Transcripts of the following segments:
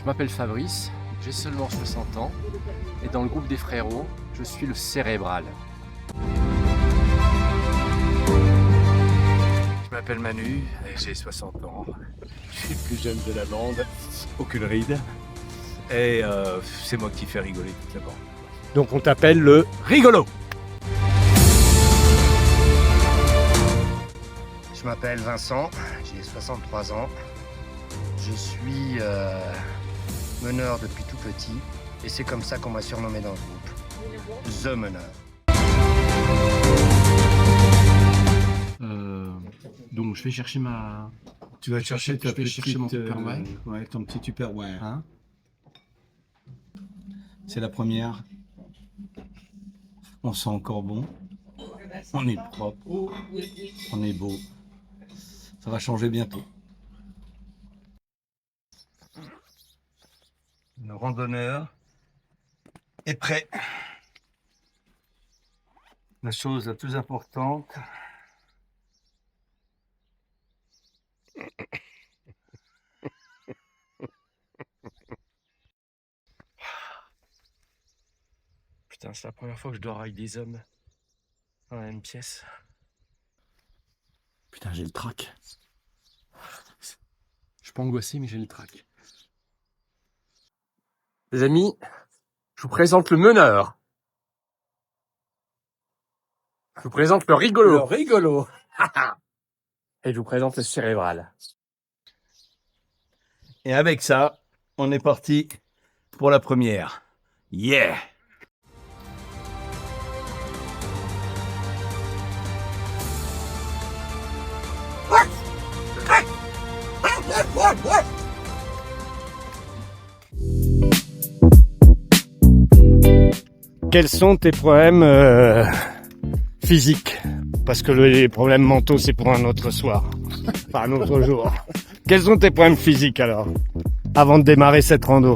m'appelle Fabrice, j'ai seulement 60 ans et dans le groupe des frérots, je suis le cérébral. Je m'appelle Manu et j'ai 60 ans. Je suis le plus jeune de la bande, aucune ride. Et c'est moi qui fais rigoler toute la bande. Donc on t'appelle le Rigolo! Je m'appelle Vincent, j'ai 63 ans. Je suis meneur depuis tout petit et c'est comme ça qu'on m'a surnommé dans le groupe. The Meneur. Donc je vais chercher ma... Tu vas chercher ta petite, chercher mon Tupperware. ouais, ton petit Tupperware. Hein? C'est la première. On sent encore bon. On est propre. On est beau. Ça va changer bientôt. Le randonneur est prêt. La chose la plus importante, Putain, c'est la première fois que je dors avec des hommes dans la même pièce. Putain, j'ai le trac. Je suis pas angoissé, mais j'ai le trac. Les amis, je vous présente le meneur. Je vous présente le rigolo. le rigolo. Et je vous présente le cérébral. Et avec ça, on est parti pour la première. Yeah! Quels sont tes problèmes physiques? Parce que les problèmes mentaux, c'est pour un autre soir. Enfin, un autre jour. Quels sont tes problèmes physiques alors? Avant de démarrer cette rando.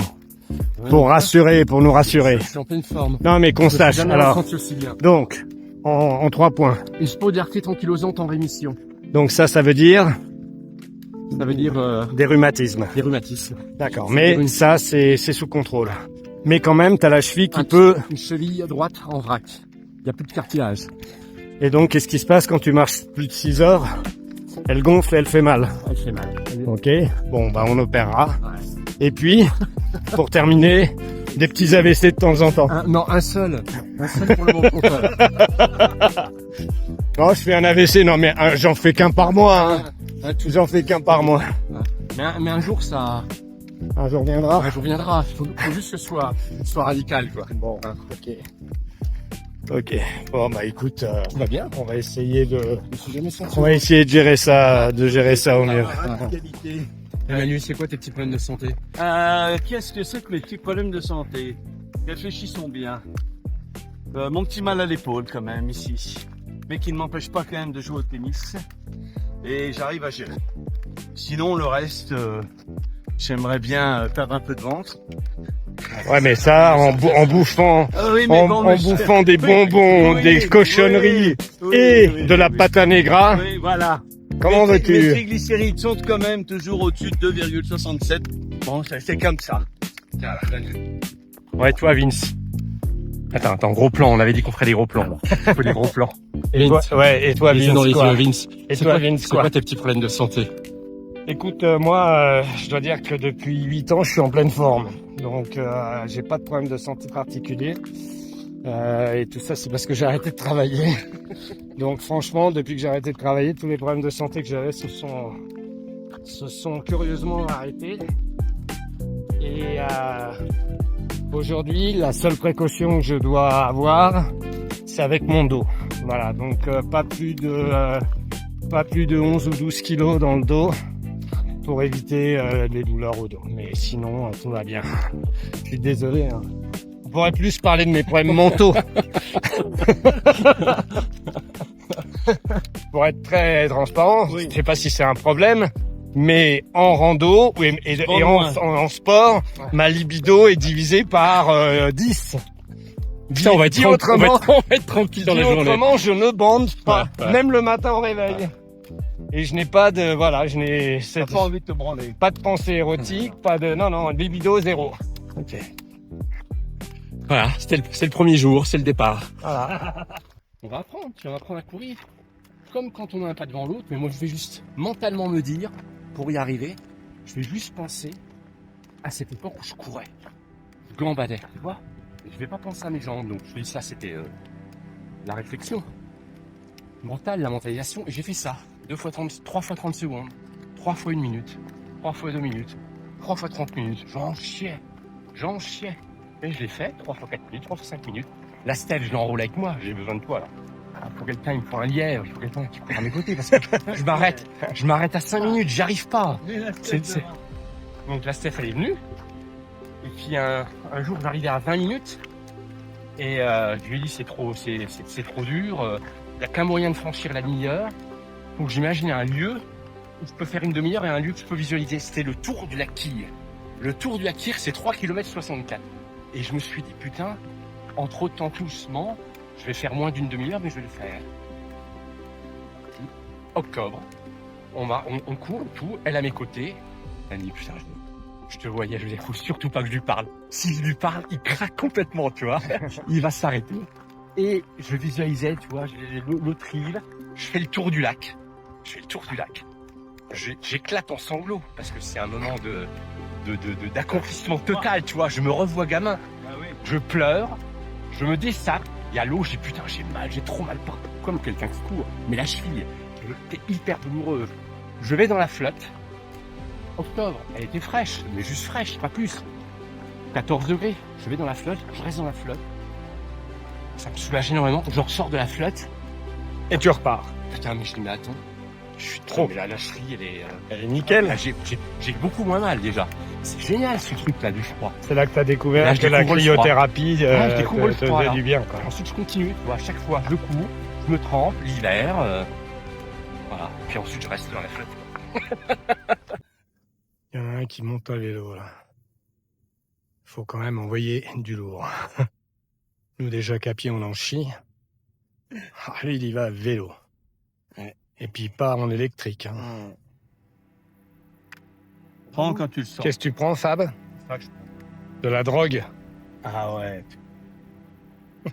Pour rassurer, pour nous rassurer. Je suis en pleine forme. Non mais qu'on sache. Jamais Alors, ressenti aussi bien. donc, en 3 points. Une spodarthrite ankylosante en rémission. Donc ça veut dire Ça veut dire des rhumatismes. des rhumatismes. D'accord. C'est Mais des ça, c'est sous contrôle. Mais quand même, t'as la cheville qui Un peut... Une cheville droite en vrac. Il n'y a plus de cartilage. Et donc, qu'est-ce qui se passe quand tu marches plus de 6 heures? Elle gonfle et elle fait mal. Elle fait mal. Ok. Bon, bah on opérera. Et puis, pour terminer, des petits AVC de temps en temps. Non, un seul. Un seul pour le monteur. Non, je fais un AVC. Non, mais j'en fais qu'un par mois. Hein. J'en fais qu'un par mois. Mais un jour, ça... Un jour viendra. Un jour viendra. Faut juste que ce soit radical, quoi. Bon, ok. Ok. Bon, bah écoute, Tout va bien. on va essayer de... Je me suis jamais senti. On va essayer de gérer ça au mieux. Et Manu, c'est quoi tes petits problèmes de santé? Qu'est-ce que c'est que mes petits problèmes de santé? Réfléchissons bien. Mon petit mal à l'épaule quand même ici. Mais qui ne m'empêche pas quand même de jouer au tennis. Et j'arrive à gérer. Sinon le reste, j'aimerais bien perdre un peu de ventre. Ouais, mais ça, en bouffant, Oui, en bouffant des bonbons, Oui, des cochonneries oui, et oui, de la oui. pâte à negra. Oui, voilà. Comment Mes veux-tu? triglycérides sont quand même toujours au-dessus de 2,67. Bon, c'est comme ça. Ouais, toi, Vince. Attends, gros plan. On avait dit qu'on ferait des gros plans. Il faut des gros plans. Et toi, ouais, et toi, Les yeux Vince, dans les quoi? yeux, Vince. Et C'est toi, quoi- Vince, C'est quoi? quoi tes petits problèmes de santé? Écoute, moi, je dois dire que depuis 8 ans, je suis en pleine forme. Donc, j'ai pas de problème de santé particulier. Et tout ça, c'est parce que j'ai arrêté de travailler. Donc, franchement, depuis que j'ai arrêté de travailler, tous les problèmes de santé que j'avais se sont curieusement arrêtés. Et aujourd'hui, la seule précaution que je dois avoir, c'est avec mon dos. Voilà, donc pas plus de 11 ou 12 kilos dans le dos pour éviter les douleurs au dos. Mais sinon, tout va bien. Je suis désolé. Hein. On pourrait plus parler de mes problèmes mentaux. Pour être très transparent, Oui. je sais pas si c'est un problème, mais en rando et en sport, ma libido est divisée par 10. Putain, on va être Dit autrement, on va être tranquille dans la journée. autrement, je ne bande pas, Ouais. même le matin au réveil. Et je n'ai pas de, voilà, je n'ai T'as pas envie de te branler. pas de pensée érotique, pas de, non, libido zéro. Ok. Voilà, c'est le premier jour, c'est le départ. Voilà. On va apprendre, tu vas apprendre à courir. Comme quand on a un pas devant l'autre, mais moi je vais juste mentalement me dire, pour y arriver, je vais juste penser à cette époque où je courais. Je gambadais, tu vois. Et je vais pas penser à mes jambes, donc je fais ça, c'était la réflexion mentale, la mentalisation. Et j'ai fait ça, 3 fois 30 secondes, 3 fois 1 minute, 3 fois 2 minutes, 3 fois 30 minutes. J'en chiais. Et je l'ai fait, 3 fois 4 minutes, 3 fois 5 minutes. La Steph, je l'enroule avec moi, j'ai besoin de toi là. Pour quelqu'un, il me faut un lièvre, il faut quelqu'un qui court à mes côtés parce que je m'arrête à 5 minutes, j'arrive pas. Donc la Steph, elle est venue. Et puis un jour, j'arrivais à 20 minutes. Et je lui ai dit, c'est trop dur. Il n'y a qu'un moyen de franchir la demi-heure. Donc j'imaginais un lieu où je peux faire une demi-heure et un lieu que je peux visualiser. C'était le Tour du lac Kyr. Le Tour du lac Kyr, c'est 3 km 64. Et je me suis dit, putain, en trottant doucement, je vais faire moins d'une demi-heure, mais je vais le faire. Octobre, on court, tout, elle à mes côtés. Elle me dit, putain, je te voyais, je lui dis, faut surtout pas que je lui parle. Si je lui parle, il craque complètement, tu vois. Il va s'arrêter. Et je visualisais, tu vois, l'autre île, je fais le tour du lac. J'éclate en sanglots, parce que c'est un moment d'accomplissement total, tu vois. Je me revois gamin. Je pleure, je me dessape. Il y a l'eau, j'ai mal, j'ai trop mal partout, comme quelqu'un qui court. Mais la cheville, elle était hyper douloureuse. Je vais dans la flotte. Octobre, elle était fraîche, mais juste fraîche, pas plus. 14 degrés. Je vais dans la flotte, je reste dans la flotte. Ça me soulage énormément. Je ressors de la flotte. Et tu repars. Putain, mais je dis, mais attends, je suis trop. Mais la cheville, Elle est nickel. Là, j'ai beaucoup moins mal déjà. C'est génial ce truc-là du froid. C'est là que tu as découvert Là, je que la découvre le froid. cryothérapie je découvre le te froid, faisait là. du bien, quoi. Ensuite, je continue. Tu vois, à chaque fois, je cours, je me trempe, l'hiver. Voilà. Puis ensuite, je reste dans la flotte. Il y en a un qui monte à vélo, là. Faut quand même envoyer du lourd. Nous, déjà qu'à pied, on en chie. Ah, lui, il y va à vélo. Ouais. Et puis, pas en électrique. Hein. Prends quand tu le sens. Qu'est-ce que tu prends, Fab? Ça que je- De la drogue? Ah ouais.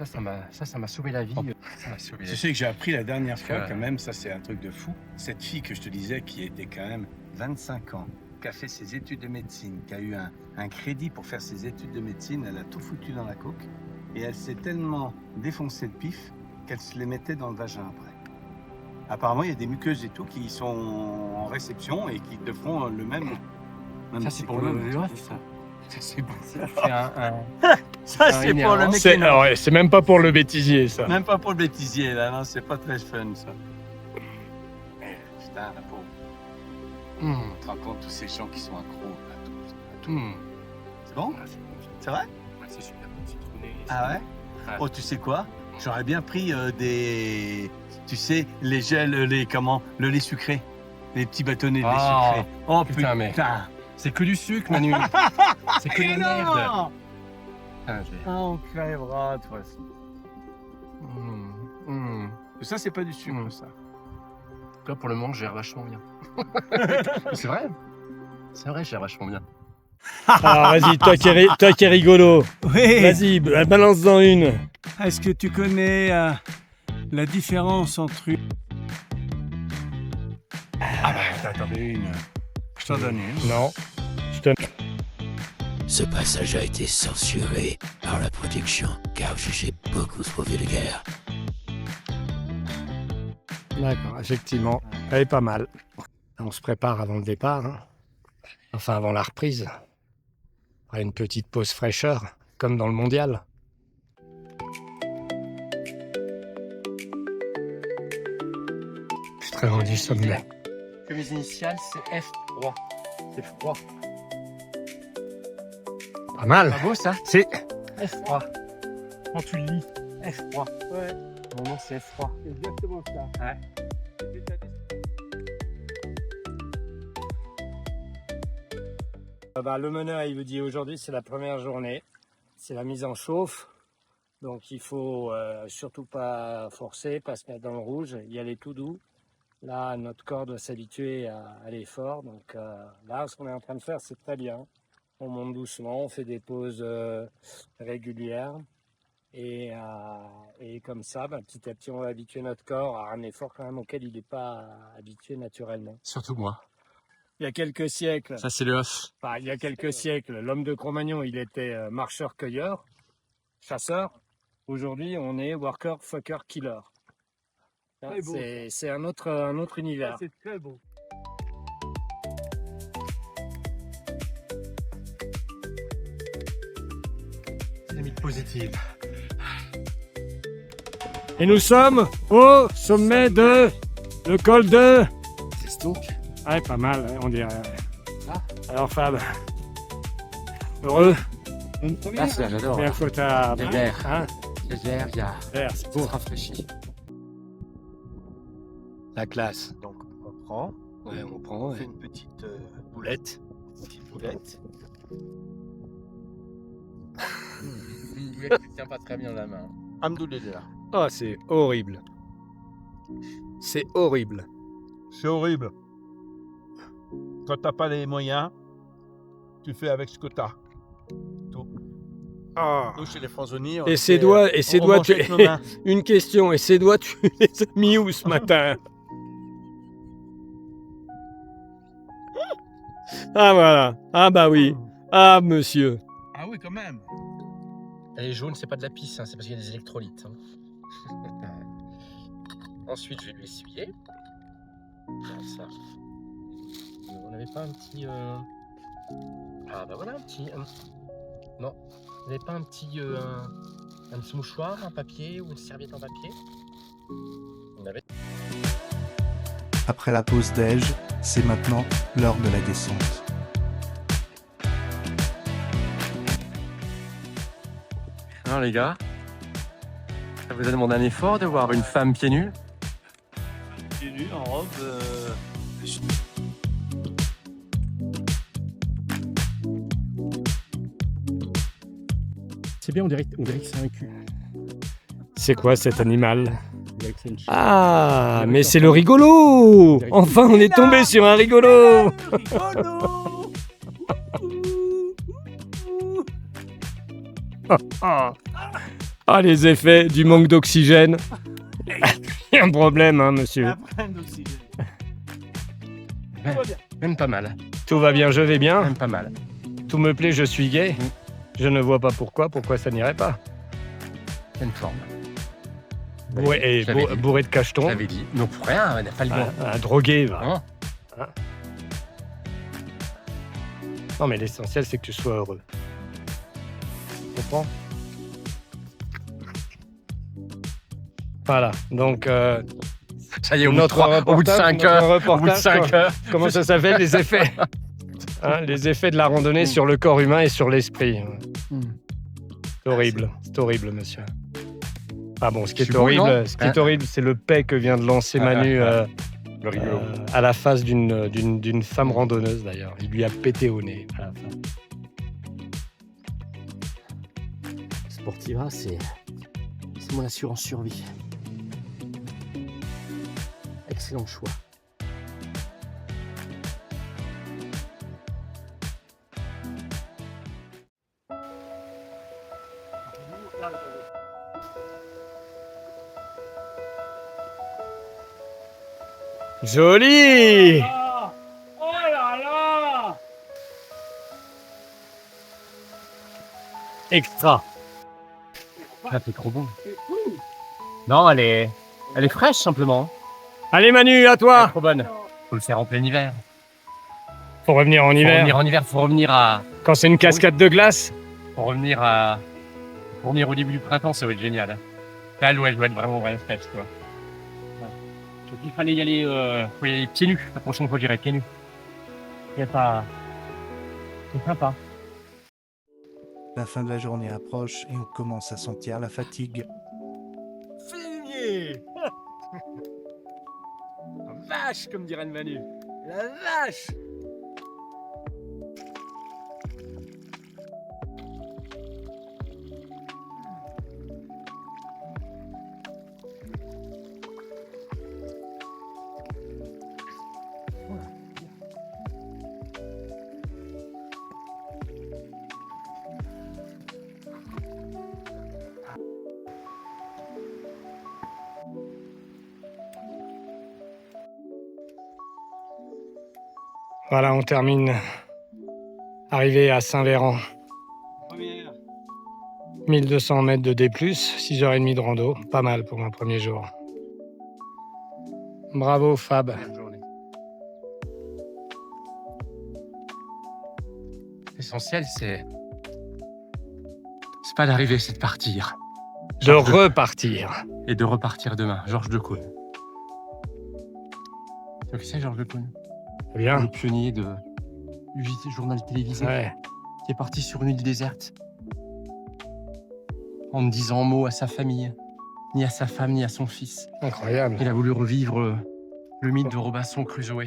Ça m'a sauvé la vie. Ça m'a sauvé la Tu vie. sais que j'ai appris la dernière fois, Ouais. quand même, ça c'est un truc de fou. Cette fille que je te disais, qui était quand même 25 ans, qui a fait ses études de médecine, qui a eu un crédit pour faire ses études de médecine, elle a tout foutu dans la coke. Et elle s'est tellement défoncée le pif qu'elle se les mettait dans le vagin après. Apparemment, il y a des muqueuses et tout qui sont en réception et qui te font le même. Ça, c'est pour le mécanisme. ça. Ça, c'est bon. C'est un... Ça, un c'est pour énervant. le C'est mécanisme. ouais, c'est même pas pour le bêtisier, ça. Même pas pour le bêtisier, là, non, c'est pas très fun, ça. Putain, la pauvre. Tu te rends compte, tous ces gens qui sont accros, là, tout. C'est bon? C'est vrai? C'est super bon, citronné. Ah ouais? Ouais. Oh, tu sais quoi? J'aurais bien pris des... Tu sais, les gels, le lait sucré. Les petits bâtonnets de lait Ah, sucré. Oh, putain, mais- putain. C'est que du sucre, Manu. C'est que de la merde. Énorme. Ah, je vais- Ah, on crèvera, toi. Ça, c'est pas du sucre, Mm. ça. Toi, pour le moment, je gère vachement bien. C'est vrai. C'est vrai, je gère vachement bien. Ah, vas-y, toi qui es rigolo. Oui. Vas-y, balance-en une. Est-ce que tu connais la différence entre une... Ah bah, t'en donnes une. Je t'en donne une. Non. Je te... Ce passage a été censuré par la production car jugé beaucoup trop vulgaire. D'accord, effectivement. Elle est pas mal. On se prépare avant le départ. Hein. Enfin, avant la reprise. Après une petite pause fraîcheur, comme dans le mondial. Je suis très rendu sommet. Que mes initiales, c'est F3. C'est froid. Pas mal. Pas beau, ça? C'est F3. Quand tu le lis. F3. Ouais. Mon nom, c'est F3. C'est exactement ça. Ouais. Le meneur, il vous dit aujourd'hui, c'est la première journée. C'est la mise en chauffe. Donc il faut surtout pas forcer, pas se mettre dans le rouge, y aller tout doux. Là, notre corps doit s'habituer à l'effort. Donc là, ce qu'on est en train de faire, c'est très bien. On monte doucement, on fait des pauses régulières. Et comme ça, petit à petit, on va habituer notre corps à un effort quand même auquel il n'est pas habitué naturellement. Surtout moi. Il y a quelques siècles, Ça, c'est le off. il y a quelques siècles, l'homme de Cro-Magnon, il était marcheur-cueilleur, chasseur. Aujourd'hui, on est worker, fucker, killer. Très beau, C'est un autre univers. C'est très beau. Dynamique positive. Et nous sommes au sommet de le col de... C'est Stonk. Ouais, pas mal, hein, on dirait. Ah. Alors Fab, heureux? Ah, ça, j'adore. Bien fautable. Il y a l'air. Hein? Il y a de l'air, il y a... Vert, c'est Pour beau. rafraîchir. La classe. Donc, on prend, Ouais, on prend, on ouais. fait une petite boulette. Tu tiens pas très bien la main. Hamdoulillah. Oh, c'est horrible. C'est horrible. C'est horrible. Quand t'as pas les moyens, tu fais avec ce que t'as. Ah. Nous, chez les Franzoni, Et ses doigts, tu... Une question, et ses doigts, tu les as mis où ce matin? Ah voilà. Ah bah oui. Ah monsieur. Ah oui, quand même. Elle est jaune, c'est pas de la pisse, hein, c'est parce qu'il y a des électrolytes. hein. Ensuite, je vais lui essuyer. Comme ça. On n'avait pas un petit... Ah bah voilà, un petit... Non, vous n'avez pas un petit... un petit mouchoir, un papier ou une serviette en papier? On avait... Après la pause déj, c'est maintenant l'heure de la descente. Alors les gars, ça vous a demandé un effort de voir une femme pieds nus? Pieds nus, en robe. C'est bien, on dirait que c'est un cul. C'est quoi cet animal? On dirait que c'est une chatte. Ah, mais c'est le rigolo! Enfin, on est tombé sur un rigolo! Ah, les effets du manque d'oxygène. Il y a un problème, hein, monsieur. Même pas mal, Tout va bien, je vais bien. même pas mal. Tout me plaît, je suis gay. Je ne vois pas pourquoi ça n'irait pas. Pleine forme. Bourré, Je l'avais dit. bourré de cachetons. J'avais dit. Non, pour rien, on n'a pas le droit. Un drogué, va. Hein Non, mais l'essentiel, c'est que tu sois heureux. Tu comprends? Voilà, donc Ça y est, au bout de notre 5 heures. reportage, Au bout de 5 heures. comment ça s'appelle, les effets? Hein, les effets de la randonnée sur le corps humain et sur l'esprit. C'est horrible, monsieur. Ah bon, ce qui Je est suis beau, non horrible, c'est le paix que vient de lancer Manu Le rigolo. à la face d'une femme randonneuse d'ailleurs. Il lui a pété au nez à la fin. Sportiva, c'est mon assurance survie. Excellent choix. Joli! Oh là là! Extra. Ça fait trop bon. Non, elle est fraîche simplement. Allez Manu, à toi! Trop bonne. Faut le faire en plein hiver. Faut revenir en hiver. Faut revenir faut revenir à. Quand c'est une cascade de glace. Faut revenir au début du printemps, ça va être génial. Là, elle doit être vraiment fraîche, quoi. Je dis qu'il fallait y aller, faut y aller pieds nus. La prochaine fois, j'irai pieds nus. C'est sympa. La fin de la journée approche et on commence à sentir la fatigue. Fini. Vache, comme dirait Manu. La vache! Voilà, on termine. Arrivé à Saint-Véran. Première. 1200 mètres de D+, 6h30 de rando. Pas mal pour un premier jour. Bravo Fab. Bonne journée. L'essentiel, c'est pas d'arriver, c'est de partir. De repartir. Et de repartir demain. Georges Decaune. Tu vois qui c'est, Georges Decaune? Bien. Le pionnier du journal télévisé. Ouais. Qui est parti sur une île déserte. En ne disant mot à sa famille, ni à sa femme, ni à son fils. Incroyable. Il a voulu revivre le mythe de Robinson Crusoe.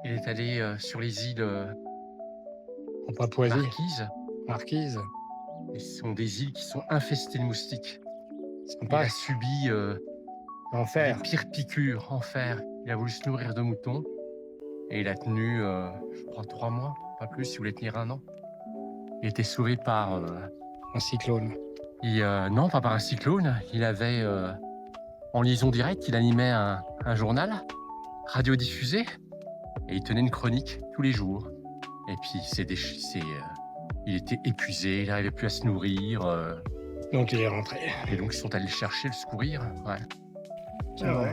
Il est allé sur les îles En Papouasie. Marquises. Marquise. Et ce sont des îles qui sont infestées de moustiques. Il Sympa. a subi L'enfer. les pires piqûres en fer. Il a voulu se nourrir de moutons. Et il a tenu, je crois, 3 mois, pas plus. Il voulait tenir 1 an. Il a été sauvé par... Un cyclone. non, pas par un cyclone. Il avait, en liaison directe, il animait un journal radiodiffusé. Et il tenait une chronique tous les jours. Et puis, il était épuisé, il n'arrivait plus à se nourrir. Donc il est rentré. Et donc, ils sont allés le chercher, le secourir. Ouais. C'est vrai.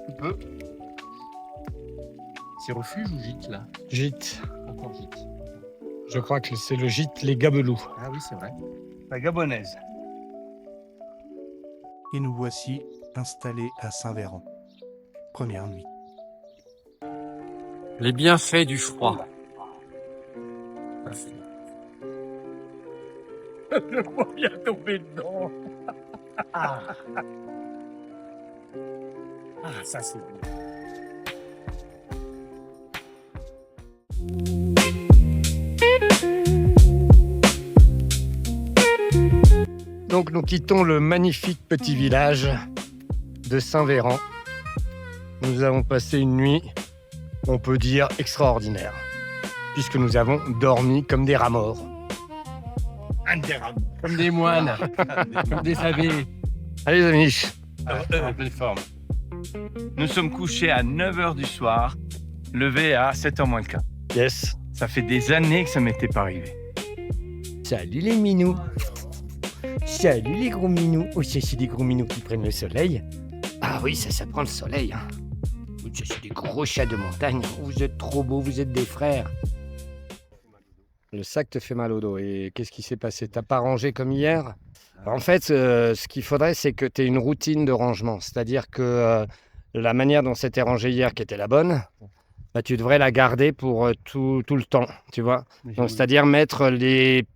Tu peux. C'est refuge ou gîte, là? Gîte. Encore gîte. Je crois que c'est le gîte Les Gabelous. Ah oui, c'est vrai. La gabonaise. Et nous voici installés à Saint-Véran. Première nuit. Les bienfaits du froid. Je vois bien tomber dedans. Ah, ça, c'est bon. Donc nous quittons le magnifique petit village de Saint-Véran. Nous avons passé une nuit, on peut dire, extraordinaire. Puisque nous avons dormi comme des rats morts. Comme des moines, comme des abbés. Allez les amis, En pleine forme. Nous sommes couchés à 9h du soir, levés à 7h moins le quart. yes. Ça fait des années que ça m'était pas arrivé. Salut les minous. Salut les gros minous. Oh, c'est des gros minous qui prennent le soleil. Ah oui, ça prend le soleil. Hein. Oui, c'est des gros chats de montagne. Vous êtes trop beaux, vous êtes des frères. Le sac te fait mal au dos. Et qu'est-ce qui s'est passé? T'as pas rangé comme hier? En fait, ce qu'il faudrait, c'est que tu aies une routine de rangement. C'est-à-dire que la manière dont c'était rangé hier, qui était la bonne, bah, tu devrais la garder pour tout le temps, tu vois. Donc, c'est-à-dire mettre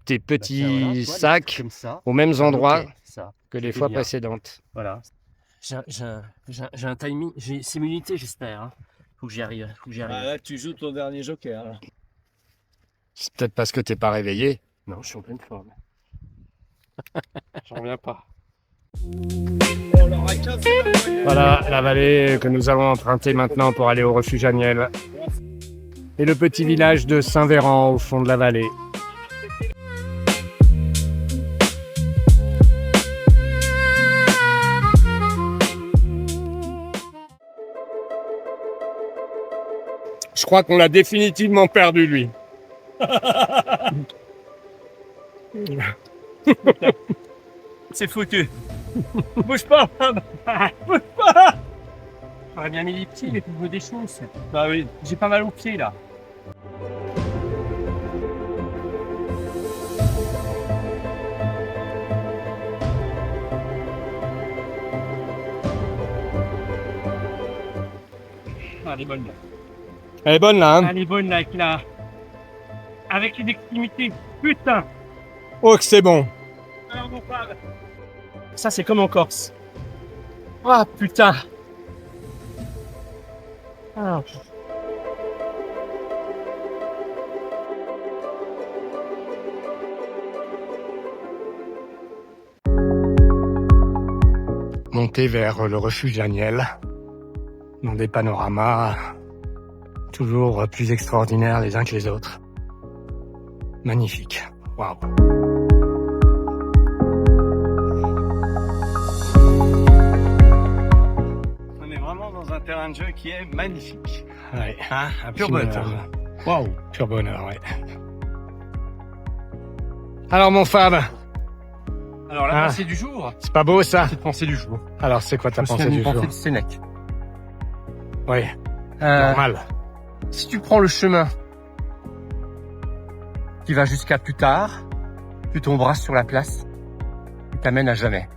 tes petits sacs Comme ça. aux mêmes endroits Ça. que les c'est fois bien. précédentes. Voilà. J'ai un timing, j'ai simulité, j'espère. Hein. Faut que j'y arrive. là, tu joues ton dernier joker. Là. C'est peut-être parce que t'es pas réveillé. Non, je suis en pleine forme. J'en reviens pas. Voilà la vallée que nous allons emprunter maintenant pour aller au refuge Aniel. Et le petit village de Saint-Véran au fond de la vallée. Je crois qu'on l'a définitivement perdu, lui. C'est foutu. Bouge pas. Bouge pas. J'aurais bien mis les pieds, mais pour des choses. Bah oui. J'ai pas mal aux pieds là. Ah, elle est bonne là. Elle est bonne là, hein? Elle est bonne là. Avec une extrémité. Putain. Oh que c'est bon. Alors mon frère. Ça, c'est comme en Corse. Ah putain. Ah. Monter vers le refuge Aniel, dans des panoramas toujours plus extraordinaires les uns que les autres. Magnifique. Waouh. On est vraiment dans un terrain de jeu qui est magnifique. Ouais. Hein, un pur bonheur. Waouh, pur bonheur, ouais. Alors mon Fab, Alors la Ah. pensée du jour, c'est pas beau ça? c'est pensée du jour. Alors c'est quoi ta Je me pensée souviens du d'une jour? pensée de Sénèque. Ouais, Euh, normal. Si tu prends le chemin qui va jusqu'à plus tard, tu tomberas sur la place qui t'amène à jamais.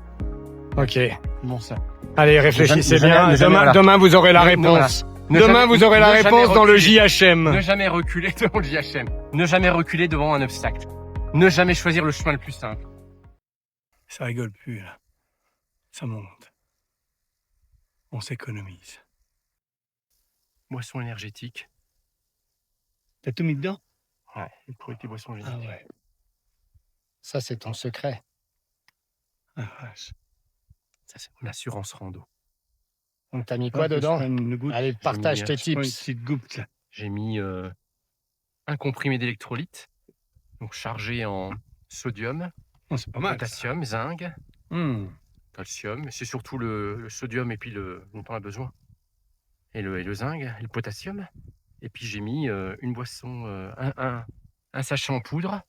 Ok. Bon ça. Allez, réfléchissez Ne jamais- bien. ne jamais, Demain, voilà. demain, vous aurez la Ne- réponse. Ne Demain, jamais- vous aurez la ne jamais réponse dans le reculer. JHM. Ne jamais reculer devant le JHM. Ne jamais reculer devant un obstacle. Ne jamais choisir le chemin le plus simple. Ça rigole plus, là. Ça monte. On s'économise. Boisson énergétique. T'as tout mis dedans? Ouais, une petite boisson Ah énergétique. ouais. Ça, c'est ton secret. Ah, vache. Ça, c'est mon assurance rando. Donc, t'as mis quoi dedans? Allez, partage tes tips. J'ai mis un comprimé d'électrolyte, donc chargé en sodium, Oh, c'est pas mal. potassium, zinc, Hmm. calcium. C'est surtout le sodium et puis dont on a besoin. Et le zinc, et le potassium. Et puis j'ai mis une boisson, un sachet en poudre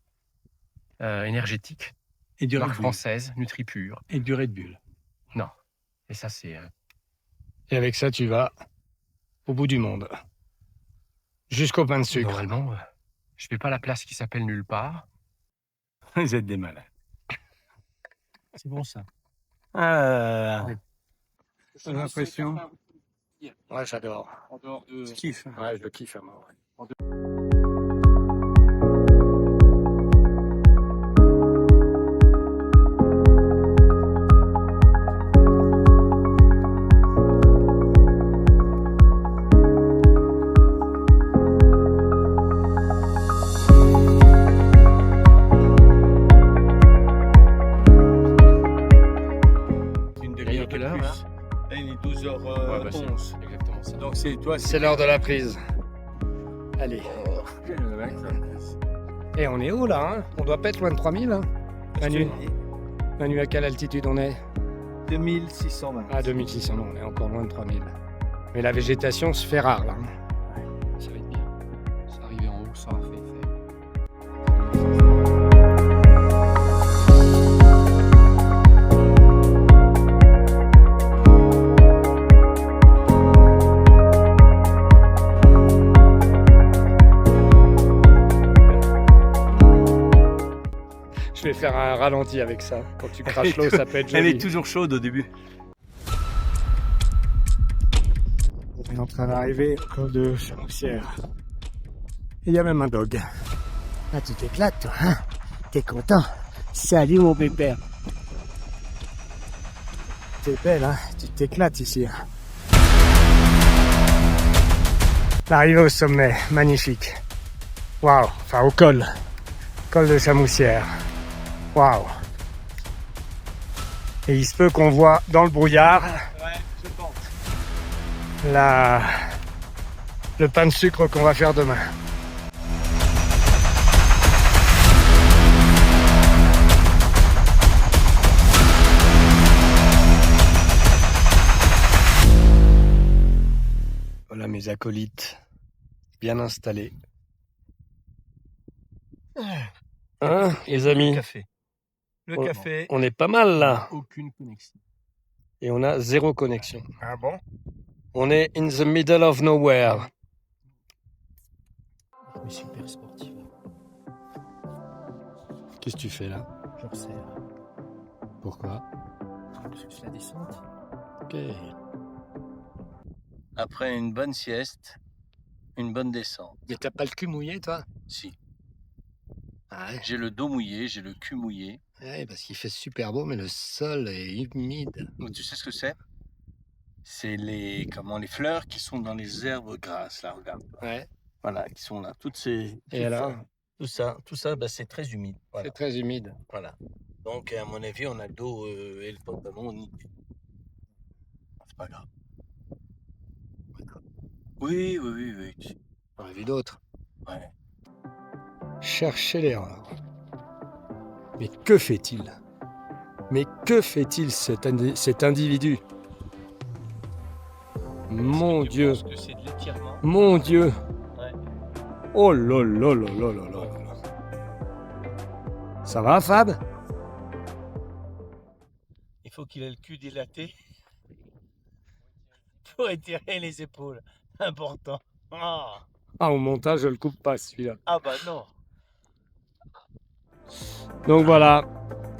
énergétique, Et du marque française, NutriPure. Et du Red Bull. Non. Et ça, c'est... Et avec ça, tu vas au bout du monde. Jusqu'au pain de sucre. Normalement, je fais pas la place qui s'appelle nulle part. Vous êtes des malades. C'est bon, ça. Ah, Oui. j'ai l'impression. Ouais, j'adore. En dehors de... Je kiffe. Ouais, je le kiffe à mort. Une Il est demi-heure quelle de heure, plus. là Là, il est 12h11. Ouais, bah, c'est exactement ça. Donc c'est toi, C'est l'heure de la prise. Allez. Et on est haut là, hein? On doit pas être loin de 3000, hein? Manu, Manu, à quelle altitude on est? 2620. Ah, 2600, non, on est encore loin de 3000. Mais la végétation se fait rare là. hein. Ça va être bien. Ça arriver en haut, ça aura fait effet. Je vais faire un ralenti avec ça. Quand tu craches l'eau, ça peut être Elle joli. est toujours chaude au début. On est en train d'arriver au col de Chamoussière. Et il y a même un dog. Ah, tu t'éclates, toi, hein? T'es content? Salut, mon pépère. T'es belle, hein? Tu t'éclates ici. Hein? L'arrivée au sommet, magnifique. Waouh, enfin au col. Col de Chamoussière. Waouh. Et il se peut qu'on voit dans le brouillard le pain de sucre qu'on va faire demain. Voilà mes acolytes, bien installés. Hein, les amis, Café. Le Oh, café. on est pas mal là. Aucune connexion. Et on a zéro connexion. Ah bon? On est in the middle of nowhere. Mais super sportive. Qu'est-ce que tu fais là? Je resserre. Pourquoi? Parce que c'est la descente. Ok. Après une bonne sieste, une bonne descente. Mais t'as pas le cul mouillé toi? Si. Ah ouais. J'ai le dos mouillé, j'ai le cul mouillé. Ouais, parce qu'il fait super beau, mais le sol est humide. Tu sais ce que c'est? C'est les fleurs qui sont dans les herbes grasses, là, regarde. Ouais. Voilà, qui sont là. Toutes ces. Et alors? Tout ça, bah, c'est très humide. Voilà. C'est très humide. Voilà. Donc, à mon avis, on a le dos et le pantalon niqué. C'est pas grave. Oui. J'en ai vu d'autres. Ouais. Cherchez l'erreur. Mais que fait-il? Mais que fait-il cet individu? Mon Dieu, Je pense que c'est de l'étirement. mon Dieu. Ouais. Oh là là là là là là. Ça va, Fab? Il faut qu'il ait le cul dilaté pour étirer les épaules. Important. Ah, Ah, au montage, je le coupe pas, celui-là. ah bah non. Donc voilà.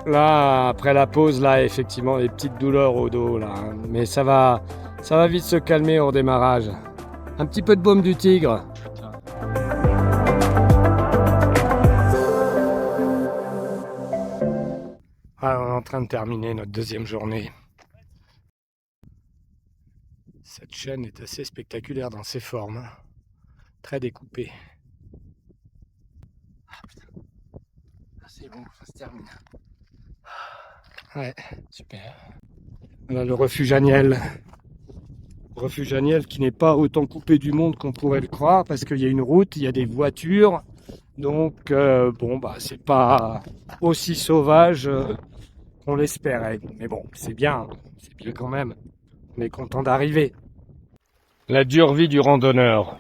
Là, après la pause, là, effectivement, les petites douleurs au dos, là. Hein. Mais ça va vite se calmer au démarrage. Un petit peu de baume du tigre. Ah, on est en train de terminer notre deuxième journée. Cette chaîne est assez spectaculaire dans ses formes. Hein. Très découpée. C'est bon, ça se termine. Ouais. Super. Voilà le refuge Agnel. Refuge Agnel qui n'est pas autant coupé du monde qu'on pourrait le croire parce qu'il y a une route, il y a des voitures. Donc, bon, bah, c'est pas aussi sauvage qu'on l'espérait. Mais bon, c'est bien quand même. On est content d'arriver. La dure vie du randonneur.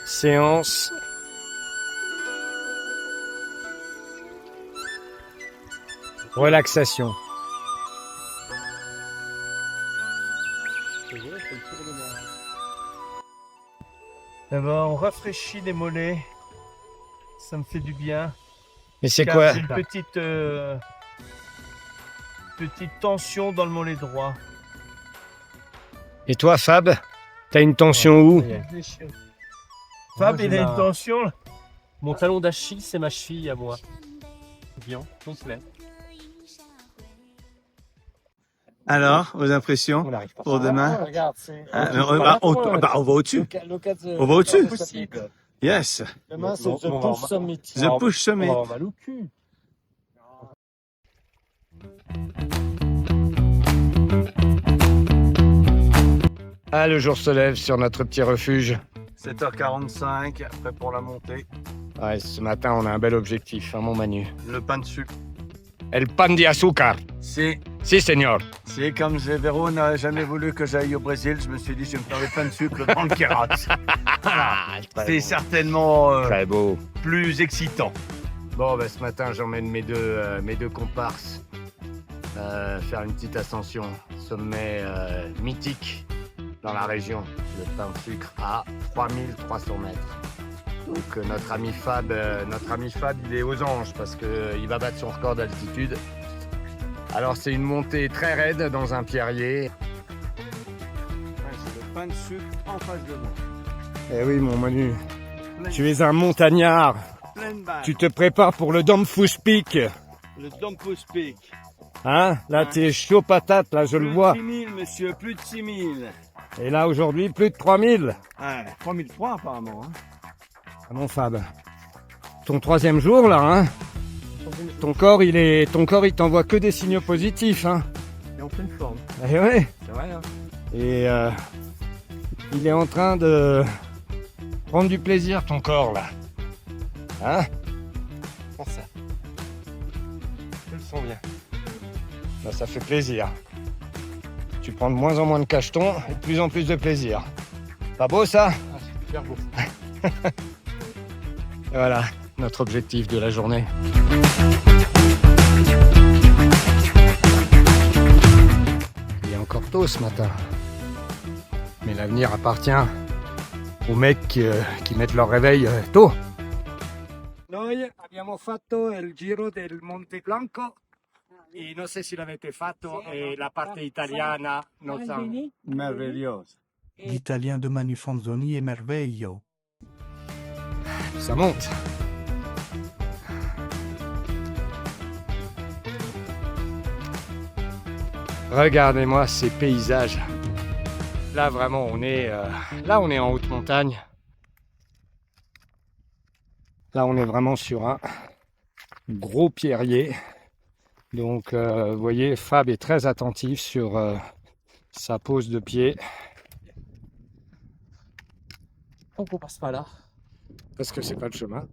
Séance. Relaxation. Eh ben, on rafraîchit les mollets. Ça me fait du bien. Et c'est Car quoi? j'ai une petite tension dans le mollet droit. Et toi, Fab? T'as une tension où? Fab, Moi, il j'ai a ma- une tension là. Mon talon d'Achille, c'est ma cheville à moi. Bien, complet. Alors, vos impressions n'arrive pas. pour demain? Regarde, c'est. on va au-dessus. On va au-dessus. Yes. Demain, c'est The Push Summit. The Push Summit. Oh, mal au cul. Ah, le jour se lève sur notre petit refuge. 7h45, après pour la montée. Ouais, ce matin, on a un bel objectif, hein, mon Manu. Le pain de sucre. El pan de azúcar. C'est Si, señor. comme Véro n'a jamais voulu que j'aille au Brésil, je me suis dit je vais me faire le pain de sucre dans le Kérat. C'est certainement Très beau. plus excitant. Bon, ben, ce matin, j'emmène mes deux comparses faire une petite ascension. Sommet mythique dans la région. Le pain de sucre à 3300 mètres. Donc notre ami Fab, il est aux anges parce qu'il va battre son record d'altitude. Alors c'est une montée très raide dans un pierrier. C'est le pain de sucre en face de moi. Eh oui, mon Manu, tu es un montagnard. Pleine balle. Tu te prépares pour le Domfus Peak. Le Domfus Peak. Hein? Là, t'es chaud patate, là, je le vois. Plus de 6000, monsieur, plus de 6000. Et là, aujourd'hui, plus de 3000. Ouais, 3003 apparemment. Hein. Ah mon Fab, ton troisième jour, là, hein? Ton corps, il t'envoie que des signaux positifs, hein? Et en pleine forme. Eh ouais. C'est vrai, hein. Et il est en train de prendre du plaisir, ton corps, là. Hein? Prends ça. Je le sens bien. Bah, ça fait plaisir. Tu prends de moins en moins de cachetons et de plus en plus de plaisir. Pas beau, ça? Ah, c'est super beau. Et voilà, notre objectif de la journée. Il est encore tôt ce matin. Mais l'avenir appartient aux mecs qui mettent leur réveil tôt. Noi abbiamo fatto il giro del Monte Blanco e non so se l'avete fatto e la parte italiana non so. Merveilleuse. L'italien de Manu Fanzoni est merveilleux. Ça monte. Regardez-moi ces paysages. Là vraiment on est en haute montagne. Là on est vraiment sur un gros pierrier. Donc vous voyez, Fab est très attentif sur sa pose de pied. On passe pas là. Parce que c'est pas le chemin.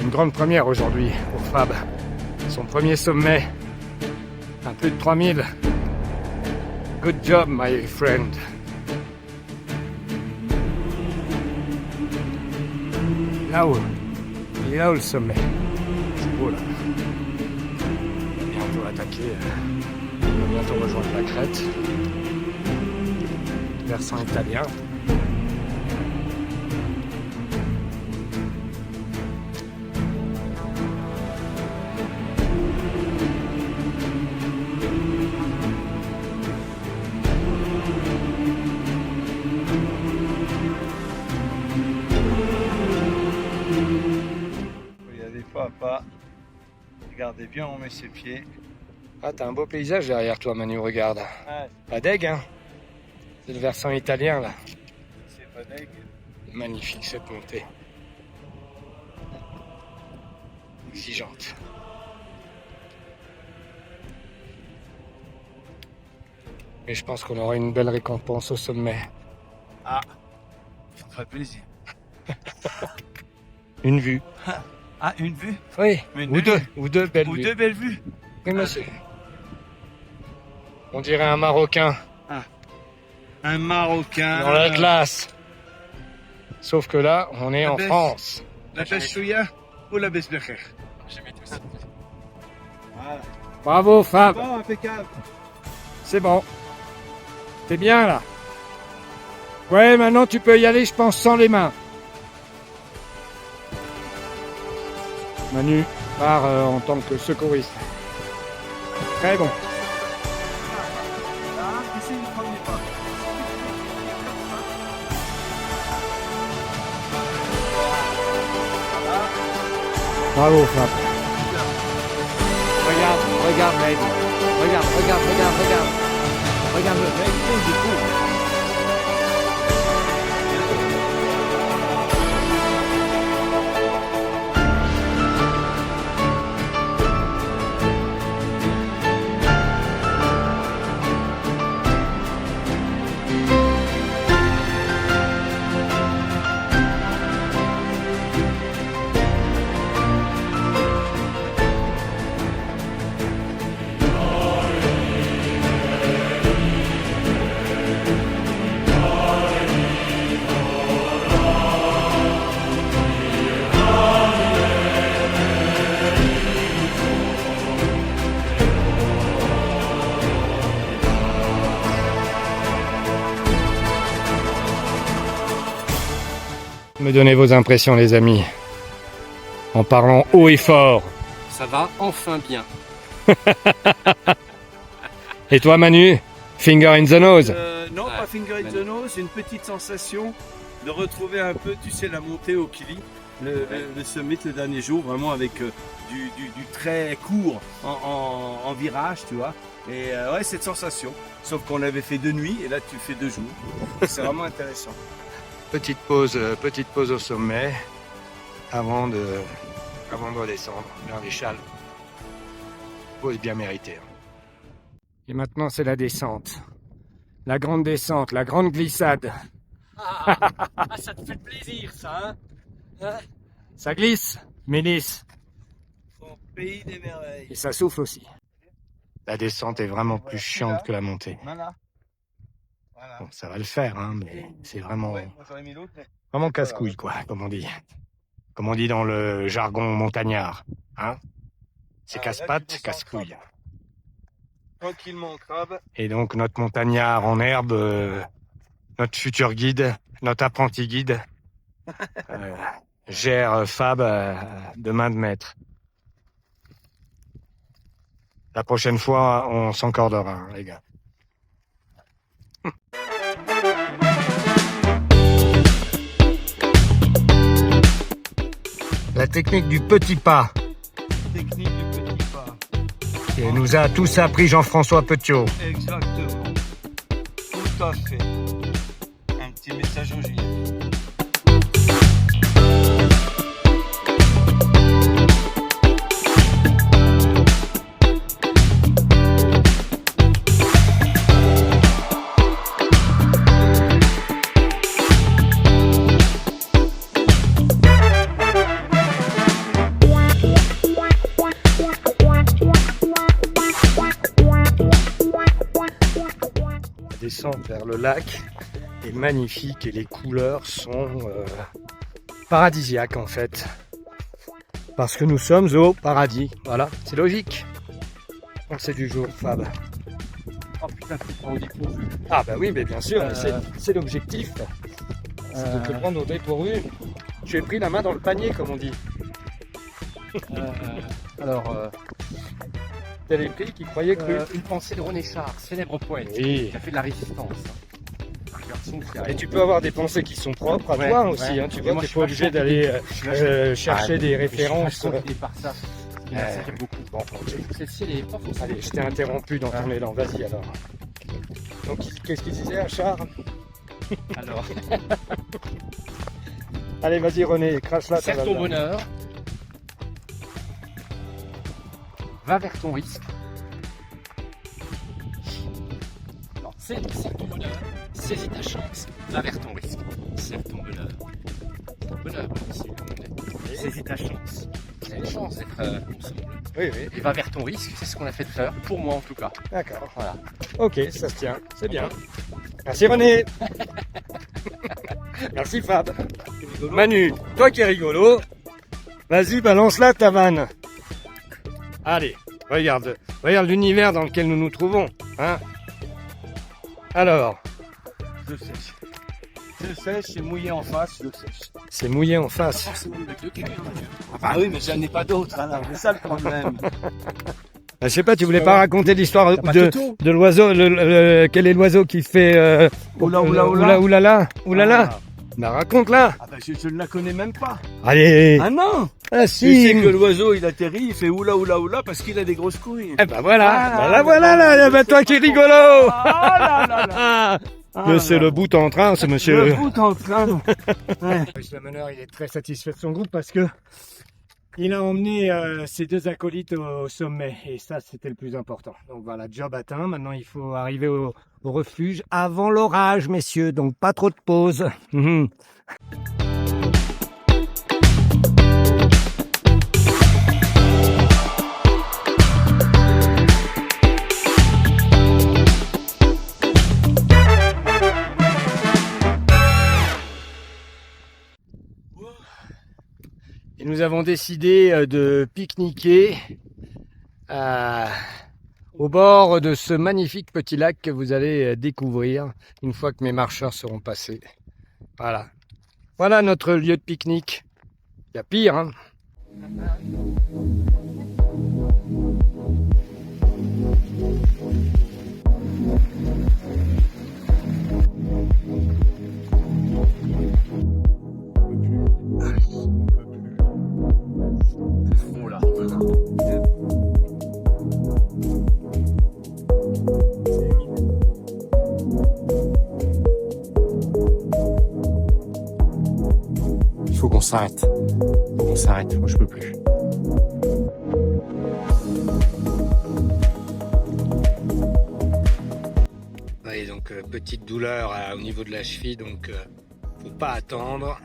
une grande première aujourd'hui pour Fab. Son premier sommet, à plus de 3000. Good job, my friend. Là-haut, il est là-haut le sommet. C'est beau là. On va bientôt attaquer. On va bientôt rejoindre la crête. Versant italien. Il y a des fois pas. Regardez bien, on met ses pieds. Ah, t'as un beau paysage derrière toi, Manu, regarde. Ouais, Pas deg, hein? C'est le versant italien, là. c'est pas dingue. Magnifique, cette montée. Exigeante. Mais je pense qu'on aura une belle récompense au sommet. Ah, ça me ferait plaisir. Une vue. Ah, une vue? Oui, Une ou belle deux. vue. Ou deux belles Ou vues. deux belles vues. Oui, monsieur. On dirait un Marocain Un Marocain. dans la glace. Sauf que là, on est La en baisse. France. La pêche chouïa ou la baisse becher? Jamais tout ça. Voilà. Bravo, Fab. Bon, impeccable. C'est bon. T'es bien, là. Ouais, maintenant, tu peux y aller, je pense, sans les mains. Manu part en tant que secouriste. Très bon. Ah, ici, il prend les pas. Bravo, Fab. Regarde, mec. Regarde. Regarde le mec, du coup. Me donnez vos impressions, les amis. En parlant haut et fort. Ça va enfin bien. Et toi, Manu? Finger in the nose. Non, Ouais, pas finger in the nose, une petite sensation de retrouver un peu, tu sais, la montée au Kili, le summit le dernier jour, vraiment avec du très court en virage, tu vois. Et ouais, cette sensation. Sauf qu'on avait fait 2 nuits et là tu fais 2 jours. C'est vraiment intéressant. Petite pause au sommet avant de redescendre vers les Châles. Pause bien méritée. Et maintenant, c'est la descente. La grande descente, la grande glissade. Ah, ça te fait plaisir, ça, hein? Ça glisse, mais lisse. Au pays des merveilles. Et ça souffle aussi. La descente est vraiment plus chiante que la montée. Voilà. Voilà. Bon, ça va le faire, hein, mais c'est vraiment, Ouais, moi, j'aurais mis l'autre, mais- vraiment casse-couille, quoi, comme on dit. Comme on dit dans le jargon montagnard. Hein? C'est Ah, là, casse-pattes, tu te sens casse-couille. Tranquillement au crabe. Et donc notre montagnard en herbe, notre futur guide, notre apprenti guide, gère Fab de main de maître. La prochaine fois, on s'encordera, hein, les gars. La technique du petit pas. Technique du petit pas. Et nous a tous appris Jean-François Petiot. Exactement. Tout à fait. Un petit message au Julien. descente vers le lac est magnifique et les couleurs sont paradisiaques en fait. Parce que nous sommes au paradis. Voilà, c'est logique. C'est du jour, Fab. Oh putain, tu prends au dépourvu. Ah bah oui, mais bien sûr, mais c'est l'objectif. C'est de te prendre au dépourvu. Tu es pris la main dans le panier, comme on dit. Tel est pris qui croyait cru. Une pensée de René Char, célèbre poète, Oui. qui a fait de la résistance. Un garçon qui a... Et tu peux avoir des pensées qui sont propres à Ouais, toi ouais. aussi. Hein. Tu Et vois, moi, tu je n'es pas suis obligé vachement d'aller chercher des Je références. suis vachement guidé par ça. Ce qui m'inspire beaucoup. Bon, ok. Celle-ci, elle est pas forcément... Allez, je t'ai interrompu dans ton élan. Vas-y alors. Donc, qu'est-ce qu'il disait, Achard? Alors, Allez, vas-y René, crache là. serre ton bonheur. Va vers ton risque. Non, serre ton bonheur. Saisis ta chance. Va vers ton risque. Serre ton bonheur. Ton bonheur, c'est comme on est. Saisis ta chance. Tu as une chance d'être ensemble. Oui, oui. Et va vers ton risque, c'est ce qu'on a fait de faire, pour moi en tout cas. D'accord. Voilà. Ok, ça se tient. C'est bien. Merci René. Merci Fab. Manu, toi qui es rigolo, vas-y, balance-la ta vanne. Allez, regarde l'univers dans lequel nous nous trouvons. Hein. Alors, Je sèche. Je sèche, c'est mouillé en face, je sèche. c'est mouillé en face. Forcément avec le cul, hein. Ah oui, mais j'en ai pas d'autres, alors c'est ça le problème. Je sais pas, tu voulais pas raconter l'histoire T'as pas Toto de l'oiseau, quel est l'oiseau qui fait oulala. Ah. Bah raconte-la. Ah bah je ne la connais même pas. Allez. Ah non. Ah Tu si. sais que l'oiseau il atterrit, il fait oula oula oula parce qu'il a des grosses couilles. Eh ben voilà, Ah, bah voilà là, bah toi qui es rigolo. Ah là là là. Monsieur le bout en train, c'est monsieur. Le bout en train. Ouais. Le meneur, il est très satisfait de son groupe parce que il a emmené ses deux acolytes au sommet et ça c'était le plus important. Donc voilà, job atteint. Maintenant il faut arriver au refuge avant l'orage, messieurs. Donc pas trop de pause. Et nous avons décidé de pique-niquer au bord de ce magnifique petit lac que vous allez découvrir une fois que mes marcheurs seront passés. Voilà. Voilà notre lieu de pique-nique. Il y a pire, hein. Voilà. Il faut qu'on s'arrête. On s'arrête, moi je peux plus. Oui, donc petite douleur au niveau de la cheville, donc faut pas attendre.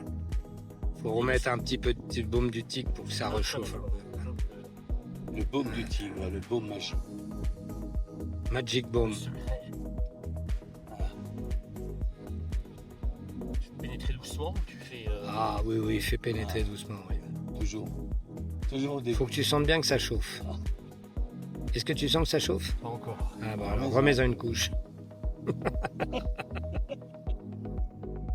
Faut remettre un petit peu de baume du tigre pour que ça rechauffe un peu. Le baume du tigre, le baume magique. Magic Baume. Tu peux pénétrer doucement ou tu fais... Ah oui, fais pénétrer doucement. Oui. Toujours au début. Faut que tu sentes bien que ça chauffe. Est-ce que tu sens que ça chauffe? Pas encore. Ah bon, alors remets-en une couche.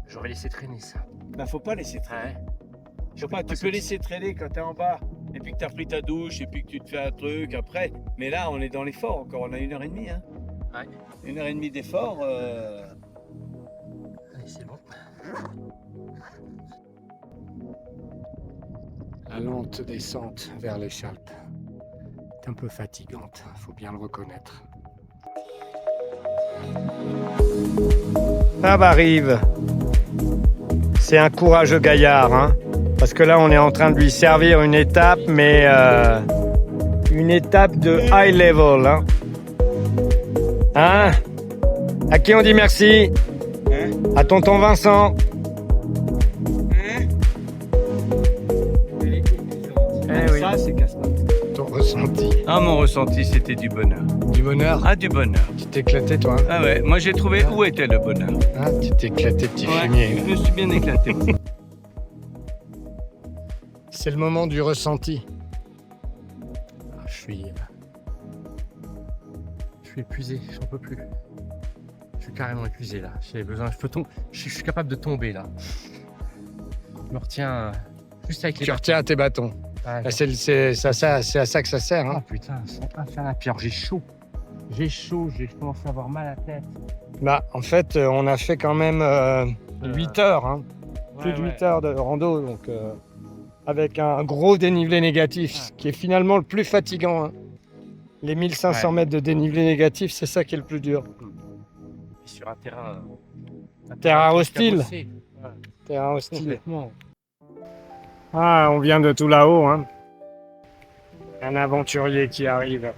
J'aurais laissé traîner ça. Bah faut pas laisser traîner. Ouais. Faut pas, tu peux laisser traîner quand t'es en bas et puis que t'as pris ta douche et puis que tu te fais un truc après. Mais là on est dans l'effort encore, on a 1h30 hein. Ouais. 1h30 d'effort. Allez, c'est bon. La lente descente vers l'écharpe est un peu fatigante, faut bien le reconnaître. Fab arrive. C'est un courageux gaillard, hein, parce que là on est en train de lui servir une étape, mais une étape de high level. Hein, à qui on dit merci? À tonton Vincent. Ça c'est casse-pattes. ressenti? Ah, mon ressenti, c'était du bonheur. Du bonheur? Ah, du bonheur. Tu t'es éclaté, toi? Ah ouais, moi j'ai trouvé où était le bonheur. Ah, tu t'es éclaté, petit fumier. Je me suis bien éclaté. C'est le moment du ressenti. Ah, je suis épuisé, j'en peux plus. Je suis carrément épuisé là. J'ai besoin, je suis capable de tomber là. Je me retiens juste avec les Tu retiens tes bâtons. Ah, Ah, c'est à ça que ça sert. ah Hein. putain, c'est infernal. Puis alors, j'ai chaud. J'ai commencé à avoir mal à la tête. Bah, en fait, on a fait quand même 8 heures. Hein. Plus de 8 heures de rando. Donc, avec un gros dénivelé négatif, ce qui est finalement le plus fatigant. Hein. Les 1500 mètres de dénivelé négatif, c'est ça qui est le plus dur. Et sur un terrain. Terrain hostile. cabossé. Terrain hostile. Complètement. Ah, on vient de tout là-haut. Hein. Un aventurier qui arrive,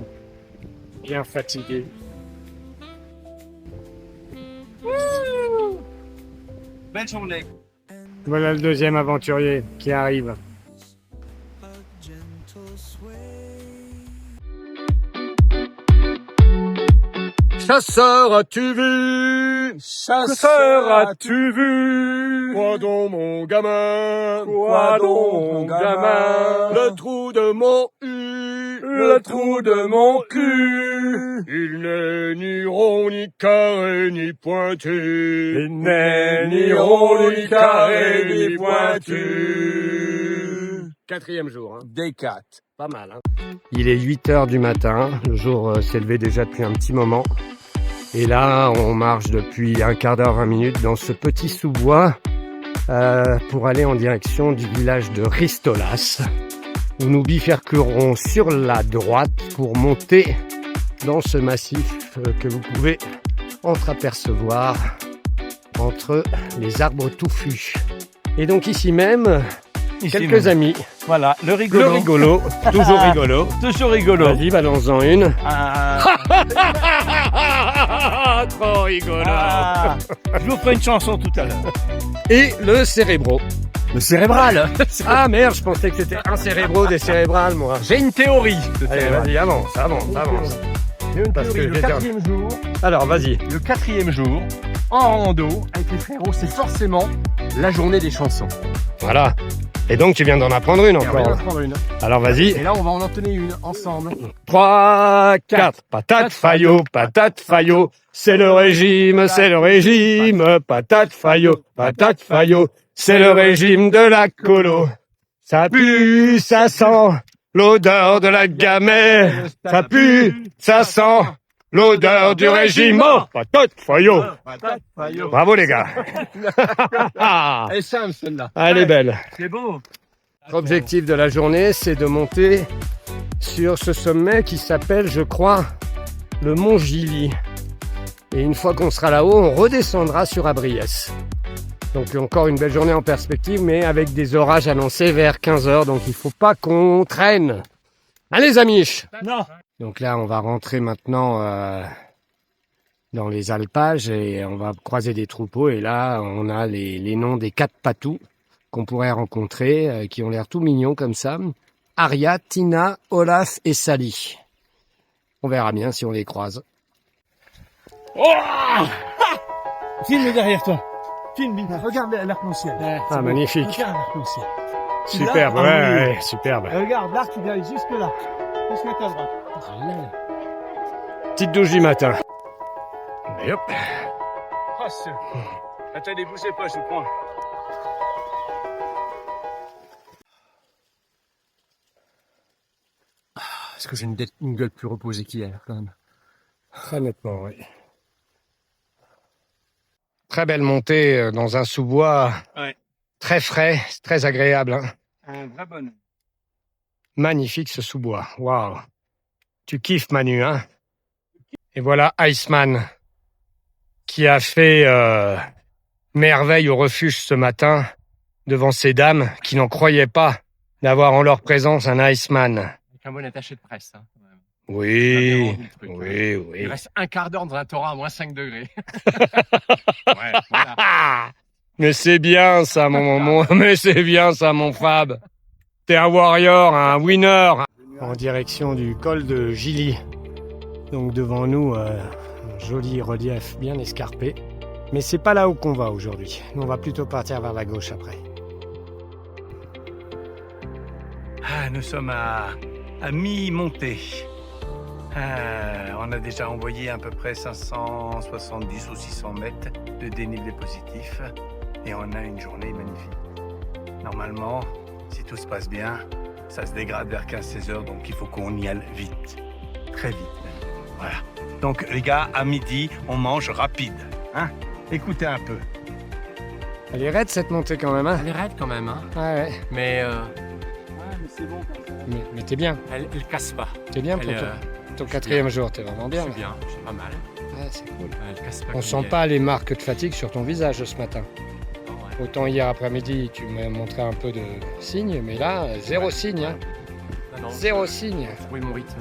bien fatigué. Belle journée. Voilà le deuxième aventurier qui arrive. Chasseur, as-tu vu? Chasseur, as-tu vu? Quoi donc, mon gamin? Quoi donc, mon gamin? Le trou de mon le trou de mon cul. Il n'est ni rond, ni carré, ni pointu. Il n'est ni rond, ni carré, ni pointu. Quatrième jour, hein. Day 4. Pas mal, hein. Il est 8h du matin. Le jour s'est levé déjà depuis un petit moment. Et là, on marche depuis un quart d'heure, 20 minutes dans ce petit sous-bois pour aller en direction du village de Ristolas, où nous bifurquerons sur la droite pour monter dans ce massif que vous pouvez entreapercevoir entre les arbres touffus. Et donc ici même, quelques amis. Voilà, le rigolo. Le rigolo, toujours rigolo. Toujours rigolo. Vas-y, balance-en une. Ah, Trop rigolo. ah, je vous ferai une chanson tout à l'heure. Et le cérébro. Le cérébral. Ah merde, je pensais que c'était un cérébro des cérébrales, moi. J'ai une théorie. Allez, vas-y, avance. Parce que Le quatrième jour, Alors, vas-y. le quatrième jour, en rando, avec les frérots, c'est forcément la journée des chansons. Voilà. Et donc, tu viens d'en apprendre une Et on va en encore. prendre une. Alors, vas-y. Et là, on va en entonner une ensemble. 3, 4. Patate faillot, c'est le régime, c'est le régime. Patate faillot, c'est le régime de la colo. Ça pue, ça sent l'odeur de la gamelle. Ça pue, ça sent l'odeur du régime. Oh, patate faillot. Bravo les gars. Elle est simple, celle-là. Elle est belle. C'est beau. L'objectif de la journée, c'est de monter sur ce sommet qui s'appelle, je crois, le Mont Gilly. Et une fois qu'on sera là-haut, on redescendra sur Abriès. Donc encore une belle journée en perspective, mais avec des orages annoncés vers 15h, donc il faut pas qu'on traîne. Allez, amis. Non. Donc là, on va rentrer maintenant dans les alpages et on va croiser des troupeaux. Et là, on a les noms des 4 patous qu'on pourrait rencontrer, qui ont l'air tout mignons comme ça. Aria, Tina, Olaf et Sally. On verra bien si on les croise. Filme derrière toi. Filme, regarde l'arc-en-ciel. Ah, magnifique. Regarde l'arc-en-ciel. Superbe, Ah, ouais, superbe. Regarde, l'arc, il va jusque là. Jusqu'à ta droite. Petite douche du matin. Et hop. Attendez, bougez pas, je vous prends. Est-ce que j'ai une gueule plus reposée qu'hier, quand même? Très nettement, oui. Très belle montée dans un sous-bois. Ouais. Très frais, très agréable. Hein. Un vrai bonheur. Magnifique ce sous-bois. Waouh. Tu kiffes Manu, hein? Et voilà Iceman qui a fait merveille au refuge ce matin devant ces dames qui n'en croyaient pas d'avoir en leur présence un Iceman. Avec un bon attaché de presse. Hein. Oui, Truc, oui, Il oui. reste un quart d'heure dans un Torah à moins 5 degrés. Ouais, voilà. Mais c'est bien ça, mais c'est bien ça, mon Fab. T'es un warrior, un winner. en direction du col de Gilly. Donc devant nous, un joli relief bien escarpé. Mais c'est pas là-haut qu'on va aujourd'hui. Nous, on va plutôt partir vers la gauche après. Ah, nous sommes à mi-montée. On a déjà envoyé à peu près 570 ou 600 mètres de dénivelé positif. Et on a une journée magnifique. Normalement, si tout se passe bien, ça se dégrade vers 15-16 heures, donc il faut qu'on y aille vite. Très vite même. Voilà. Donc les gars, à midi, on mange rapide. Hein? Écoutez un peu. Elle est raide cette montée quand même, hein? Elle est raide quand même, hein. Ouais. Mais mais c'est bon. Mais t'es bien. elle casse pas. T'es bien pour ton quatrième jour, t'es vraiment bien. C'est bien, c'est pas mal. Ouais, c'est cool. Elle casse pas. On sent pas les marques de fatigue sur ton visage ce matin. Non, ouais. Autant hier après-midi, tu m'as montré un peu de signes, mais là, zéro signe. Hein. Non, Zéro signe. j'ai trouvé mon rythme.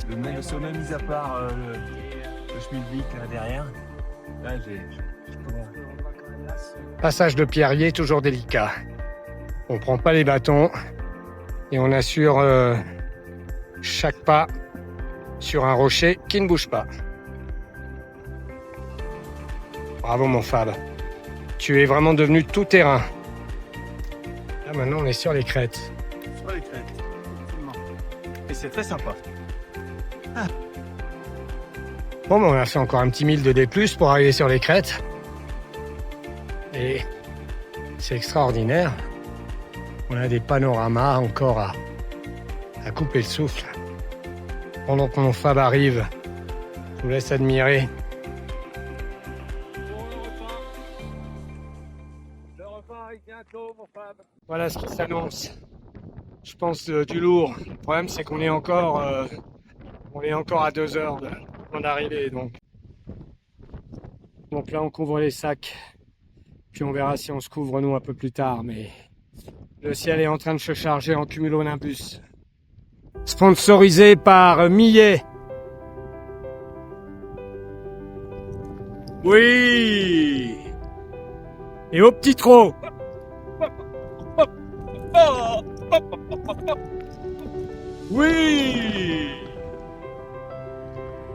Le sommet, mis à part le schmilblick là derrière. Là, j'ai. Passage de pierrier, toujours délicat. On prend pas les bâtons et on assure chaque pas sur un rocher qui ne bouge pas. Bravo mon Fab. Tu es vraiment devenu tout terrain. Là maintenant on est sur les crêtes. Sur les crêtes, effectivement. Et c'est très sympa. Bon, on a fait encore un petit 1000 de D+, pour arriver sur les crêtes. Et c'est extraordinaire. On a des panoramas encore à couper le souffle. Pendant que mon Fab arrive, je vous laisse admirer. Le repas arrive bientôt, mon Fab. Voilà ce qui s'annonce. Je pense du lourd. Le problème, c'est qu'on est encore, à 2 heures d'en arriver. Donc là, on couvre les sacs. Puis on verra si on se couvre, nous, un peu plus tard. Mais le ciel est en train de se charger en cumulonimbus. Sponsorisé par Millet. Oui. Et au petit trot. Oui.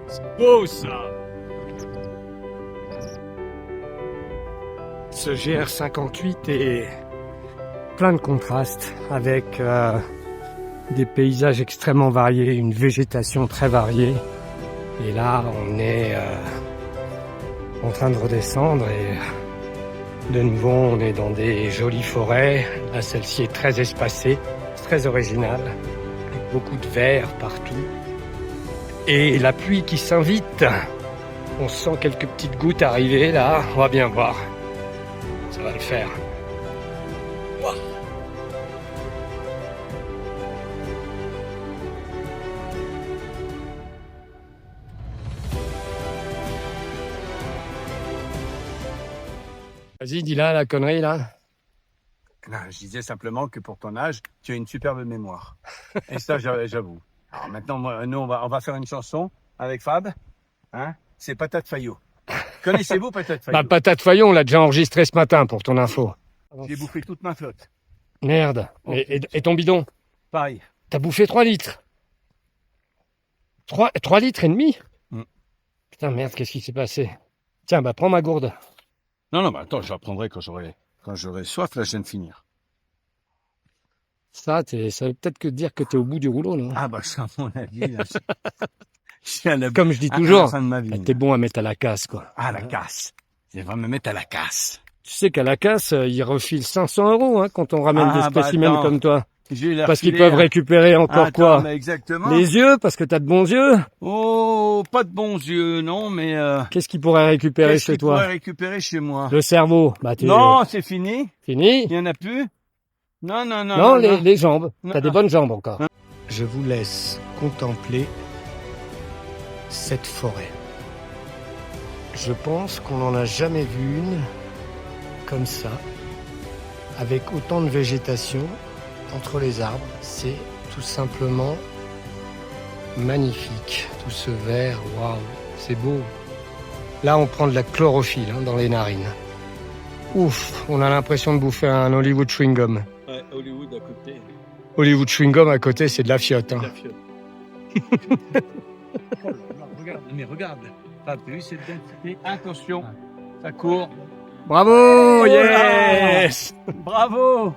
C'est beau ça. Ce GR58 est plein de contrastes avec des paysages extrêmement variés, une végétation très variée. Et là, on est en train de redescendre et de nouveau, on est dans des jolies forêts. Là, celle-ci est très espacée, très originale, avec beaucoup de verre partout. Et la pluie qui s'invite. On sent quelques petites gouttes arriver là. On va bien voir. Ça va le faire. Wow. Vas-y, dis là la connerie là. Non, je disais simplement que pour ton âge, tu as une superbe mémoire. Et ça, j'avoue. Alors maintenant, nous, on va faire une chanson avec Fab. Hein, c'est Patate Faillot. Connaissez-vous Patate Faillot? Bah, Patate Faillot, on l'a déjà enregistré ce matin pour ton info. J'ai bouffé toute ma flotte. Merde. Oh. Et ton bidon? Pareil. T'as bouffé 3 litres. 3 litres et demi? Putain, merde, qu'est-ce qui s'est passé? Tiens, bah prends ma gourde. Non, bah attends, je la prendrai quand j'aurai soif, là, je viens de finir. Ça veut peut-être que dire que t'es au bout du rouleau, non? Ah bah, ça, à mon avis, là, Comme je dis toujours, fin de ma vie, t'es bon à mettre à la casse, quoi. à la casse. Il va me mettre à la casse. Tu sais qu'à la casse, ils refilent 500 € quand on ramène des spécimens attends. comme toi. Je vais leur Parce qu'ils filer peuvent récupérer encore Attends, quoi? mais exactement. Les yeux, parce que t'as de bons yeux. Oh, pas de bons yeux, non, mais Qu'est-ce qu'ils pourraient récupérer qu'est-ce chez qu'ils toi? pourraient récupérer chez moi? Le cerveau. Bah, Non, c'est fini. Fini? Il y en a plus. Non. Non, les jambes. Non. T'as des bonnes jambes encore. Je vous laisse contempler cette forêt. Je pense qu'on n'en a jamais vu une comme ça, avec autant de végétation entre les arbres. C'est tout simplement magnifique. Tout ce vert, waouh, c'est beau. Là, on prend de la chlorophylle dans les narines. Ouf, on a l'impression de bouffer un Hollywood chewing-gum. Ouais, Hollywood à côté. Hollywood Chewing Gum à côté, c'est de la fiotte. Hein. La fiotte. Oh là là, regarde, mais regarde. T'as vu cette densité? Attention, ça court. Bravo, là yes. Bravo.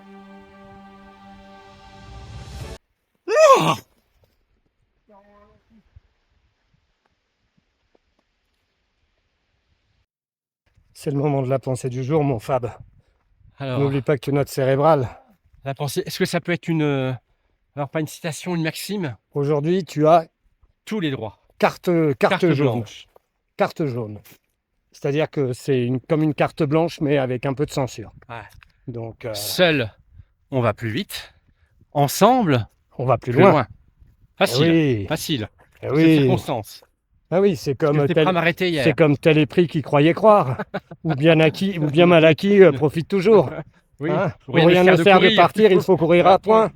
C'est le moment de la pensée du jour, mon Fab. Alors, N'oublie pas que tu notes cérébrale. la pensée, est-ce que ça peut être une... alors, pas une citation, une maxime? Aujourd'hui, tu as Tous les droits. carte jaune. blanche. Carte jaune. C'est-à-dire que c'est comme une carte blanche, mais avec un peu de censure. Ouais. Donc, Seul, on va plus vite. Ensemble, on va plus plus loin. loin. Facile. Oui. Facile. Eh C'est oui. circonstance. Ah oui, c'est comme J'étais prêt à m'arrêter hier. c'est comme tel est pris qui croyait croire. ou bien acquis, ou bien mal acquis, profite toujours. Oui. Hein, Pour pour rien ne faire de courir. partir, il faut courir à point.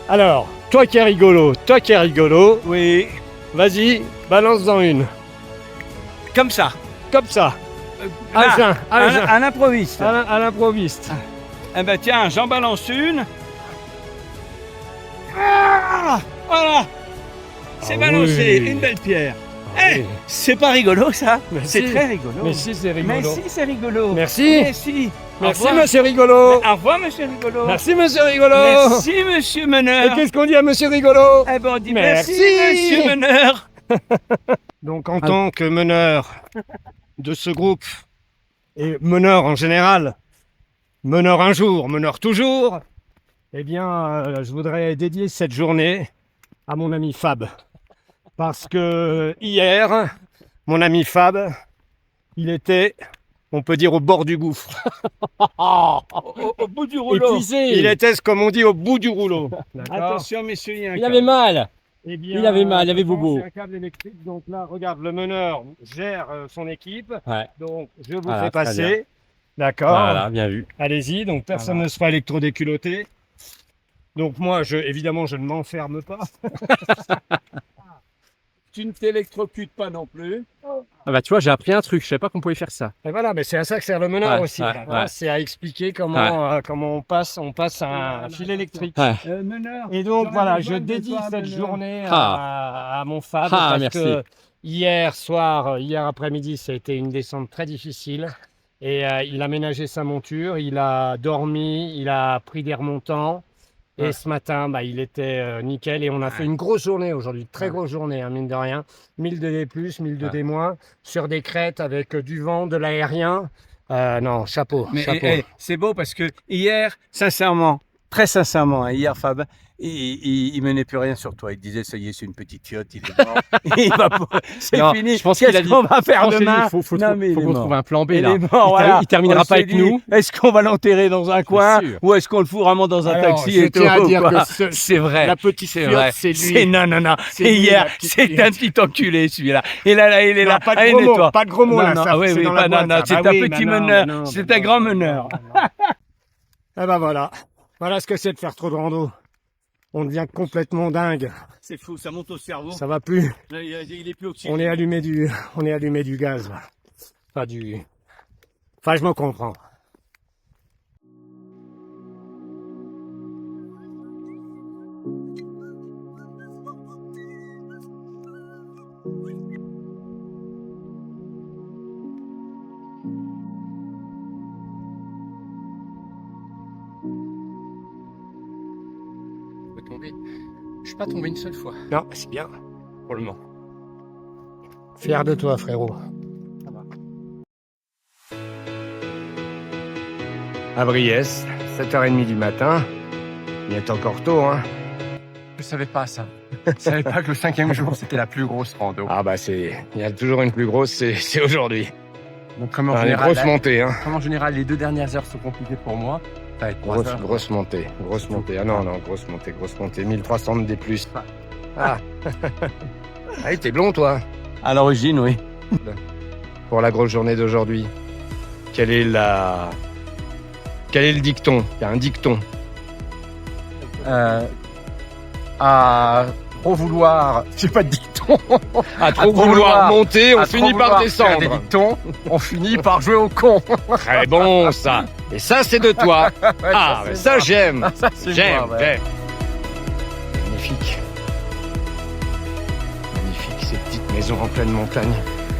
Alors, toi qui es rigolo, Oui, vas-y, balance-en une. comme ça. Comme ça, Là, à jeun, à l'improviste. à l'improviste. Eh ben tiens, j'en balance une. Ah, voilà. C'est Ah balancé, oui. une belle pierre. Ah Eh, oui. c'est pas rigolo ça? Mais C'est si. très rigolo. Mais si, c'est Mais rigolo. si, c'est rigolo. Merci. Mais si. Au Merci, revoir. monsieur rigolo. Au revoir, monsieur rigolo. Merci, monsieur rigolo. Merci, monsieur Et meneur. qu'est-ce qu'on dit à monsieur rigolo? Eh ben, on dit Merci. merci, monsieur meneur. Donc, en tant que meneur de ce groupe, et meneur en général, meneur un jour, meneur toujours, eh bien, je voudrais dédier cette journée à mon ami Fab. Parce que hier, mon ami Fab, il était, on peut dire, au bord du gouffre. Au bout du rouleau. Épuisé. Il était, comme on dit, au bout du rouleau. D'accord. Attention, messieurs, il y a un Il câble. avait mal. Eh bien, Il avait mal, il avait bobo. C'est un câble électrique, donc là, regarde, le meneur gère son équipe. Ouais. Donc, je vous Voilà, fais très passer. D'accord. Voilà, bien vu. Allez-y, donc personne ne sera électrodéculotté. Donc moi, évidemment, je ne m'enferme pas. Tu ne t'électrocutes pas non plus. Ah bah tu vois, j'ai appris un truc. Je savais pas qu'on pouvait faire ça. Et voilà, mais c'est à ça que sert le meneur Ouais, aussi. ouais, d'accord. ouais. C'est à expliquer comment, comment on passe un fil électrique. Ouais. Meneur. Et donc J'aurais voilà, besoin je de dédie toi, cette meneur. journée Ah. à mon Fab Ah, parce merci. que hier soir, hier après-midi, ça a été une descente très difficile. Et il a ménagé sa monture, il a dormi, il a pris des remontants. Et Ouais. ce matin, bah, il était nickel. Et on a fait une grosse journée aujourd'hui, très grosse journée, hein, mine de rien. 1000 de D+, 1000 de D-, sur des crêtes avec du vent, de l'aérien. Non, chapeau, Mais chapeau. c'est beau parce que hier, sincèrement, très sincèrement, hein, hier Fab, il menait plus rien sur toi. Il disait ça y est, c'est une petite fiotte, il est mort. Il va pas- c'est Non, fini. je pense qu'il a Qu'est-ce dit- qu'on va faire Je pense que demain? Il faut Non, mais il est qu'on mort. trouve un plan B Il là. est mort, voilà. Il terminera On pas s'est avec dit, nous. Est-ce qu'on va l'enterrer dans un coin sûr. ou est-ce qu'on le fout vraiment dans un Alors, taxi je et tout tiens à dire quoi. que C'est vrai. la petite C'est fiotte, vrai. c'est lui. C'est non. C'est Et lui, hier, la petite c'est fiotte. un petit enculé celui-là. Et là, il est là. Non, pas de Allez, gros mots, nettoie. pas de gros mots, Non, là, non, ça, ah oui, c'est oui, dans pas, la boîte, non, ça. c'est Bah un oui, petit mais non, meneur, mais non, c'est mais un non, grand mais non, meneur. mais non. Eh ben voilà. Voilà ce que c'est de faire trop de rando. On devient complètement dingue. C'est fou, ça monte au cerveau. Ça va plus. Il est plus oxygèné. On est allumé du gaz. Là. Enfin, je me comprends. Je peux tomber. Je suis pas tombé une seule fois. Non, c'est bien. Pour le moment. Fier de toi, frérot. À Briès, 7h30 du matin. Il est encore tôt, hein. Je savais pas ça. Je savais pas que le 5e jour c'était la plus grosse rando. Ah bah il y a toujours une plus grosse, c'est aujourd'hui. Donc comme en Enfin, les général, grosses montées, hein. comme en général, les 2 dernières heures sont compliquées pour moi. Ça va être 3 heures. Grosse montée. Ah non, grosse montée. 1300 de D+. Ah. Ah, t'es blond, toi. À l'origine, oui. Pour la grosse journée d'aujourd'hui, quel est le dicton? Il y a un dicton. À trop vouloir, j'ai pas de dicton. À trop vouloir monter, on à trop finit par vouloir faire des descendre. dictons, on finit par jouer au con. Très bon, ça. Et ça, c'est de toi. Ah, mais ça, j'aime. Ça, c'est J'aime, moi, ouais. j'aime. magnifique. Magnifique, ces petites maisons en pleine montagne.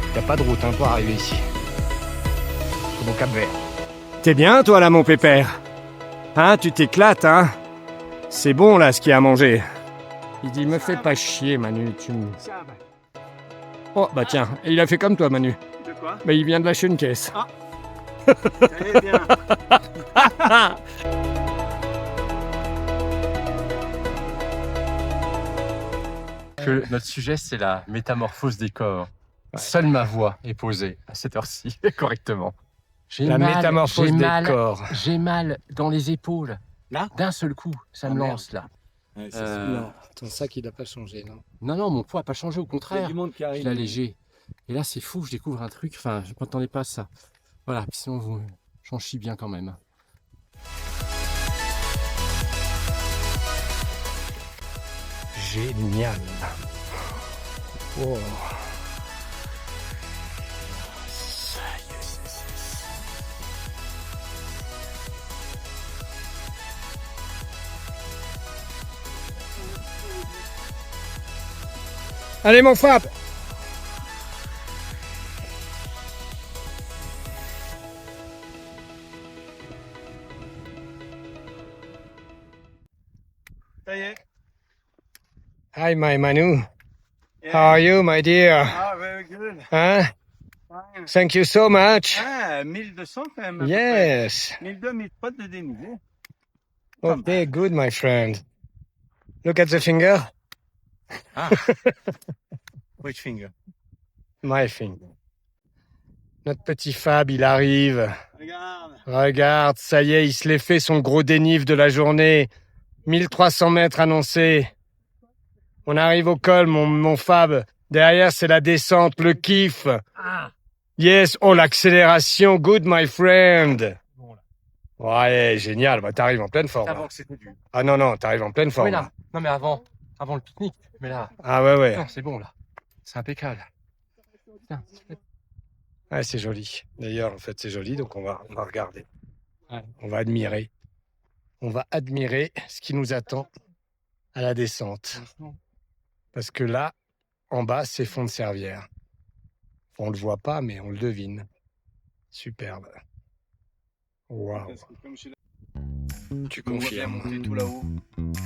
Il n'y a pas de route pour arriver ici. C'est mon Cap-Vert. T'es bien, toi, là, mon pépère? Hein, tu t'éclates, hein? C'est bon, là, ce qu'il y a à manger. Il dit, me fais pas chier, Manu, tu me... Oh, bah tiens, et il a fait comme toi, Manu. De quoi? Bah, il vient de lâcher une caisse. Ah. Très bien. Notre sujet, c'est la métamorphose des corps. Seule ma voix est posée à cette heure-ci, correctement. La métamorphose des corps. J'ai mal dans les épaules. Là? D'un seul coup, ça me lance là. Ouais, Non, ton sac, il n'a pas changé, non? Non, mon poids n'a pas changé, au Il y a contraire. du monde qui Je arrive. l'ai allégé. Et là, c'est fou, je découvre un truc. Enfin, je ne m'attendais pas à ça. Voilà, puis sinon, j'en chie bien quand même. Génial. Oh. Allez, mon Fab. Ça y est. Hi, my Manu. Yeah. How are you, my dear? Ah, very good. Huh? Fine. Thank you so much. Ah, 1200 quand même. à peu Yes. près. 1200, 1003 de dénivelé. Okay, good, my friend. Look at the finger. Which finger? My finger. Notre petit Fab, il arrive. Regarde. Regarde, ça y est, il se l'est fait son gros dénive de la journée. 1300 mètres annoncés. On arrive au col, mon Fab. Derrière, c'est la descente, le kiff. Yes, oh, l'accélération. Good, my friend. Ouais, génial. Bah, t'arrives en pleine forme. Avant Là. que c'était dur. Ah non, t'arrives en pleine forme. Oui, là. Non, mais avant le pique-nique. Mais là, Ah ouais. non, c'est bon, là. C'est impeccable. Tiens, Ouais, c'est joli. D'ailleurs, en fait, c'est joli, donc on va regarder. On va admirer. On va admirer ce qui nous attend à la descente. Parce que là, en bas, c'est fond de Servière. On le voit pas, mais on le devine. Superbe. Waouh. Parce que comme je suis là, Tu on voit bien confirmes. monter tout là-haut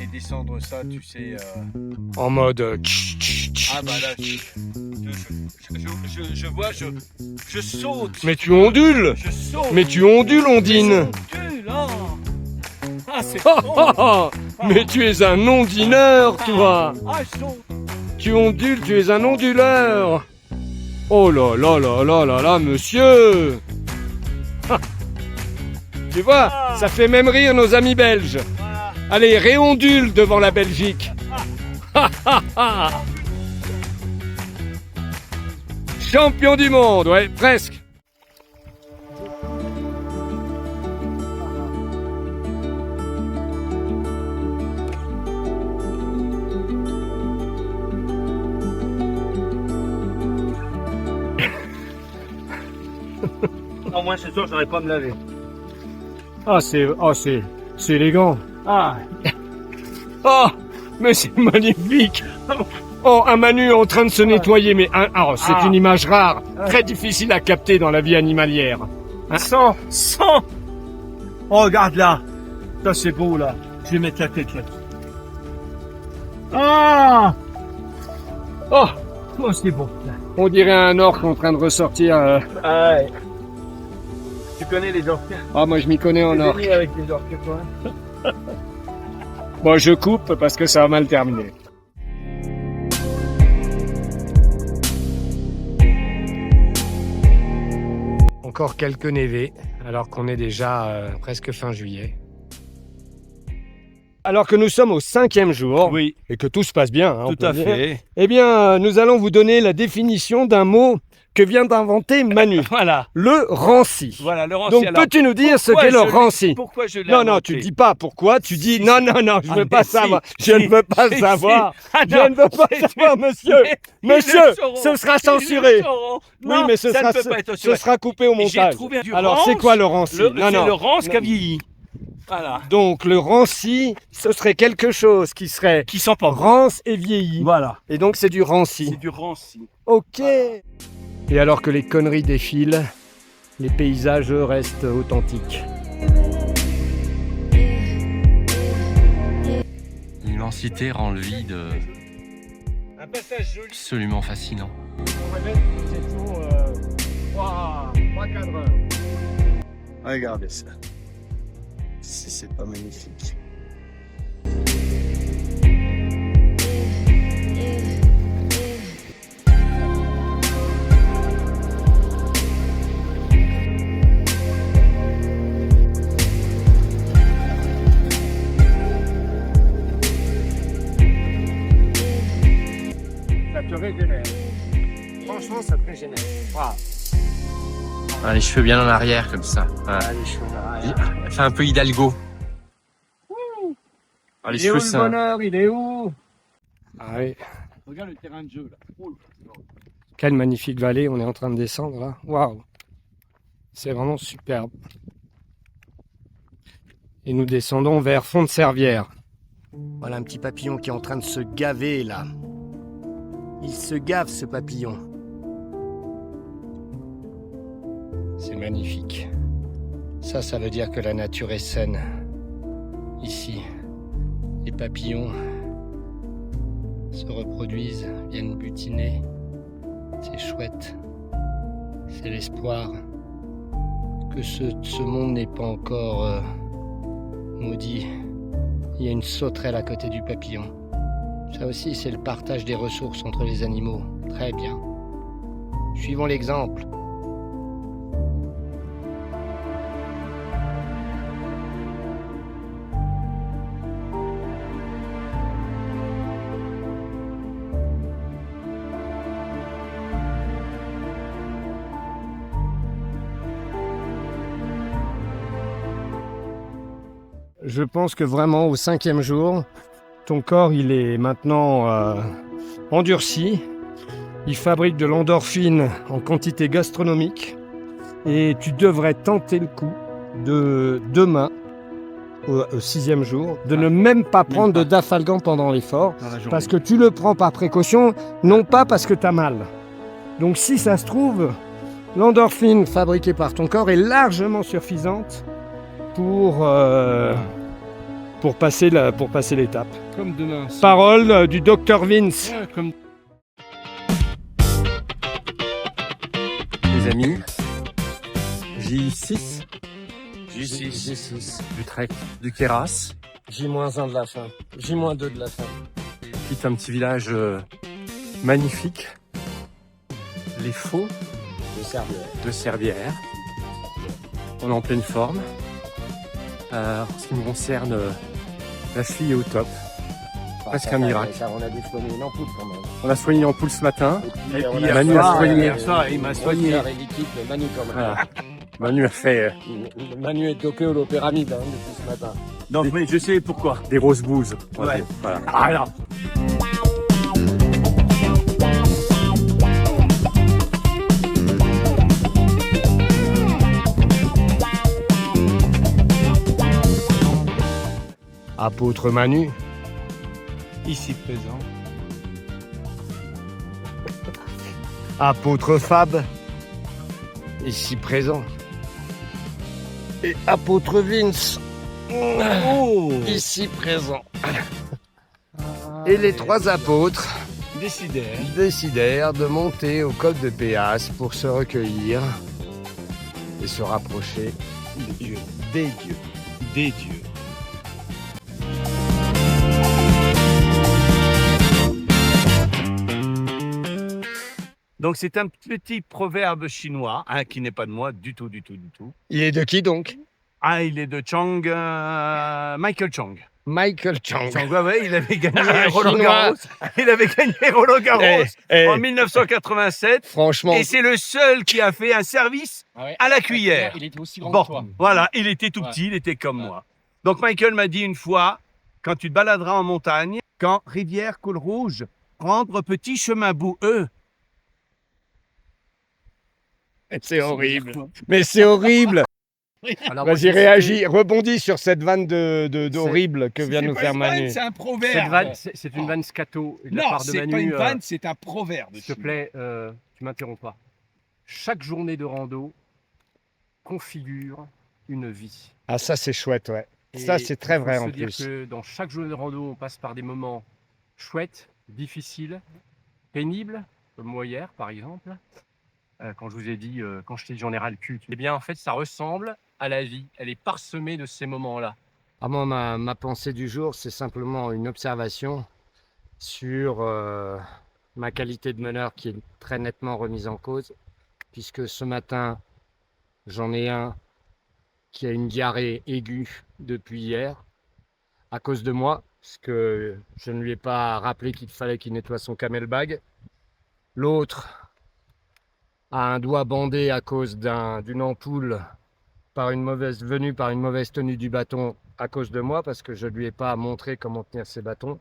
et descendre ça, tu sais. En mode... Ah bah là, je vois, je saute. Mais tu ondules. Je saute. Mais tu ondules, Ondine. Je ondule, hein. Ah, c'est Mais tu es un ondineur, toi. Ah, je saute. Tu ondules, tu es un onduleur. Oh là là là là là là, monsieur. Ah. Tu vois, ça fait même rire nos amis belges. Allez, réondule devant la Belgique. Champion du monde, ouais, presque. Non, moi, c'est sûr, je n'aurais pas à me laver. C'est élégant. Ah, Oh, mais c'est magnifique. Oh, un Manu en train de se nettoyer, mais c'est une image rare, très difficile à capter dans la vie animalière. 100. Oh, regarde là. Ça, c'est beau, là. Je vais mettre la tête là. Ah. Oh, c'est beau. On dirait un orque en train de ressortir. Ah, ouais. Tu connais les orques? Ah, moi je m'y connais en Tu orque. baignes avec les orques, toi? Bon, je coupe parce que ça va mal terminer. Encore quelques névés, alors qu'on est déjà presque fin juillet. Alors que nous sommes au 5e jour, Oui, et que tout se passe bien, hein, on tout peut à dire, fait. eh bien, nous allons vous donner la définition d'un mot que vient d'inventer Manu. Voilà. Le ranci. Voilà, Laurent. Donc, peux-tu nous dire ce qu'est le ranci? Pourquoi je l'ai Non, inventé? tu dis pas pourquoi, tu dis non, je veux pas si, savoir. Je ne veux pas si, savoir. si. Ah, Je non, ne veux pas c'est- savoir, monsieur. Ils le Monsieur, sauront. ce sera Ils le censuré. sauront. Oui, Non, mais ce ça sera, ne peut pas être ce censuré. sera coupé au J'ai montage. trouvé du Alors, rance. c'est quoi le ranci? C'est le rance qui a vieilli. Voilà. Donc le ranci, ce serait quelque chose qui serait Qui sent pas bon. rance et vieilli. Voilà. Et donc c'est du ranci. C'est du ranci. Ok. Et alors que les conneries défilent, les paysages eux, restent authentiques. L'immensité rend le vide Un passage joli. absolument fascinant. On va mettre cette eau, 3-4 heures. Regardez ça. Si c'est pas magnifique. Ça te régénère. Franchement, ça te régénère. Waouh. Ah, les cheveux bien en arrière comme ça. Ah. Ah, les cheveux là. Elle fait un peu Hidalgo. Ah, les Il est où cheveux le ça. bonheur? Il est où? Ah oui. Regarde le terrain de jeu là. Oh, Quelle magnifique vallée on est en train de descendre là. Waouh. C'est vraiment superbe. Et nous descendons vers Fond de Servière. Voilà un petit papillon qui est en train de se gaver là. Il se gave ce papillon. C'est magnifique. Ça veut dire que la nature est saine. Ici, les papillons se reproduisent, viennent butiner. C'est chouette. C'est l'espoir que ce monde n'est pas encore maudit. Il y a une sauterelle à côté du papillon. Ça aussi, c'est le partage des ressources entre les animaux. Très bien. Suivons l'exemple. Je pense que vraiment au 5e jour, ton corps il est maintenant endurci. Il fabrique de l'endorphine en quantité gastronomique. Et tu devrais tenter le coup de demain, au 6e jour, de ne même pas prendre de dafalgan pendant l'effort. Parce que tu le prends par précaution, non pas parce que tu as mal. Donc si ça se trouve, l'endorphine fabriquée par ton corps est largement suffisante pour passer l'étape. comme demain. Parole du docteur Vince. Comme... Les amis, J6 J6. du trek du Queyras. J-1 de la fin. J-2 de la fin. Quitte un petit village magnifique. Les Faux De Servière. de Servière. On est en pleine forme. En ce qui me concerne, la fille est au top. Presque un miracle. Car on a dû soigner une ampoule quand même. On a soigné en poule ce matin. Et puis, Manu a soigné. Hier soir, il m'a soigné. Manu quand même. Voilà. Manu a fait Manu est dopé au pyramide depuis ce matin. Donc, mais je sais pourquoi. des rose bouses. Ouais. Voilà. Ah là. Apôtre Manu. Ici présent. Apôtre Fab. Ici présent. Et apôtre Vince. Oh, Ici présent. Et les 3 apôtres décidèrent de monter au col de Péas pour se recueillir et se rapprocher des dieux. des dieux. Des dieux. Donc c'est un petit proverbe chinois, hein, qui n'est pas de moi du tout. Il est de qui donc? Ah, il est de Chang, Michael Chang. Michael Chang. Chang, ouais, il avait gagné Ah, Roland chinois. Garros. Il avait gagné Roland Garros en 1987. Franchement, Et c'est le seul qui a fait un service à la cuillère. Il était aussi grand Bon, que toi. voilà, il était tout petit, il était comme moi. Donc Michael m'a dit une fois, quand tu te baladeras en montagne, quand rivière coule rouge, prendre petit chemin boueux. c'est horrible. Mais c'est horrible. Alors, moi, Vas-y, j'ai réagis, rebondis sur cette vanne d'horrible que vient de nous pas faire une vanne, Manu. c'est un Cette proverbe. vanne, c'est une vanne scato de la Non, part de c'est Manu. pas une vanne, c'est un proverbe. S'il te plaît, tu m'interromps pas. Chaque journée de rando configure une vie. Ah, ça, c'est chouette, ouais. Et Ça, c'est très il faut vrai se en dire plus. que dans chaque journée de rando, on passe par des moments chouettes, difficiles, pénibles, comme moi hier par exemple. Quand je vous ai dit, quand je t'ai dit j'en ai ras le cul. Eh bien en fait, ça ressemble à la vie. Elle est parsemée de ces moments-là. Ah, moi, ma pensée du jour, c'est simplement une observation sur ma qualité de meneur qui est très nettement remise en cause, puisque ce matin, j'en ai un qui a une diarrhée aiguë depuis hier, à cause de moi, parce que je ne lui ai pas rappelé qu'il fallait qu'il nettoie son camelbag. L'autre a un doigt bandé à cause d'une ampoule venue par une mauvaise tenue du bâton à cause de moi, parce que je ne lui ai pas montré comment tenir ses bâtons.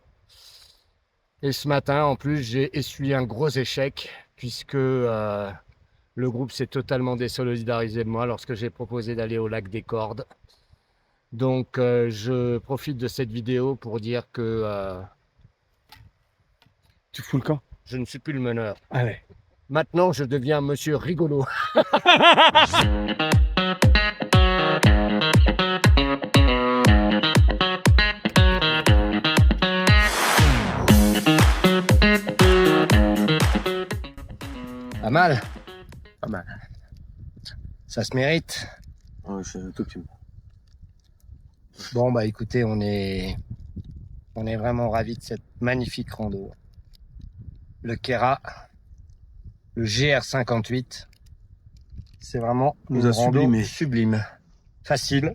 Et ce matin, en plus, j'ai essuyé un gros échec, puisque le groupe s'est totalement désolidarisé de moi lorsque j'ai proposé d'aller au lac des Cordes. Donc, je profite de cette vidéo pour dire que Tu fous le camp? je ne suis plus le meneur. Allez. Maintenant, je deviens monsieur rigolo. Pas mal. Pas mal. Ça se mérite. Ouais, c'est un tout petit peu. Bon, bah écoutez, on est vraiment ravis de cette magnifique rando. Le Kera, le GR58, c'est vraiment Nous une a rando sublimé. sublime. Facile.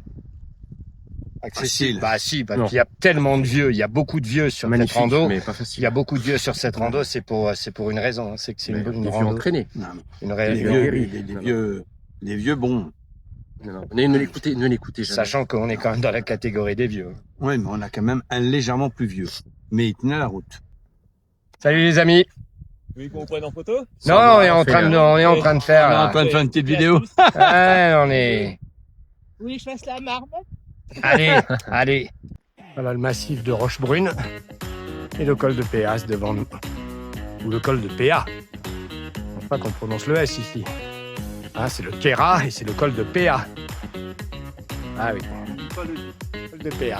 Accessible. Facile. Bah si, parce Non. qu'il y a tellement de vieux, il y a beaucoup de vieux sur cette rando. mais pas Il facile. y a beaucoup de vieux sur cette rando, c'est pour une raison. C'est que c'est une Des vieux rando. entraînés. Non, Une mais réelle des vieux bons. Non, ne l'écoutez jamais. Sachant qu'on est quand même dans la catégorie des vieux. Ouais, mais on a quand même un légèrement plus vieux. Mais il tenait la route. Salut les amis. Vous voulez qu'on prenne en photo? Non, on est en train de faire. On est en train de faire une petite vidéo. Ouais, on est. Vous voulez que je fasse la marmotte? Allez. Voilà le massif de Rochebrune et le col de Péas devant nous. Ou le col de Péa. Je pense pas qu'on prononce le S ici. Ah, c'est le Kera et c'est le col de Péa. Ah oui. Col de Péa.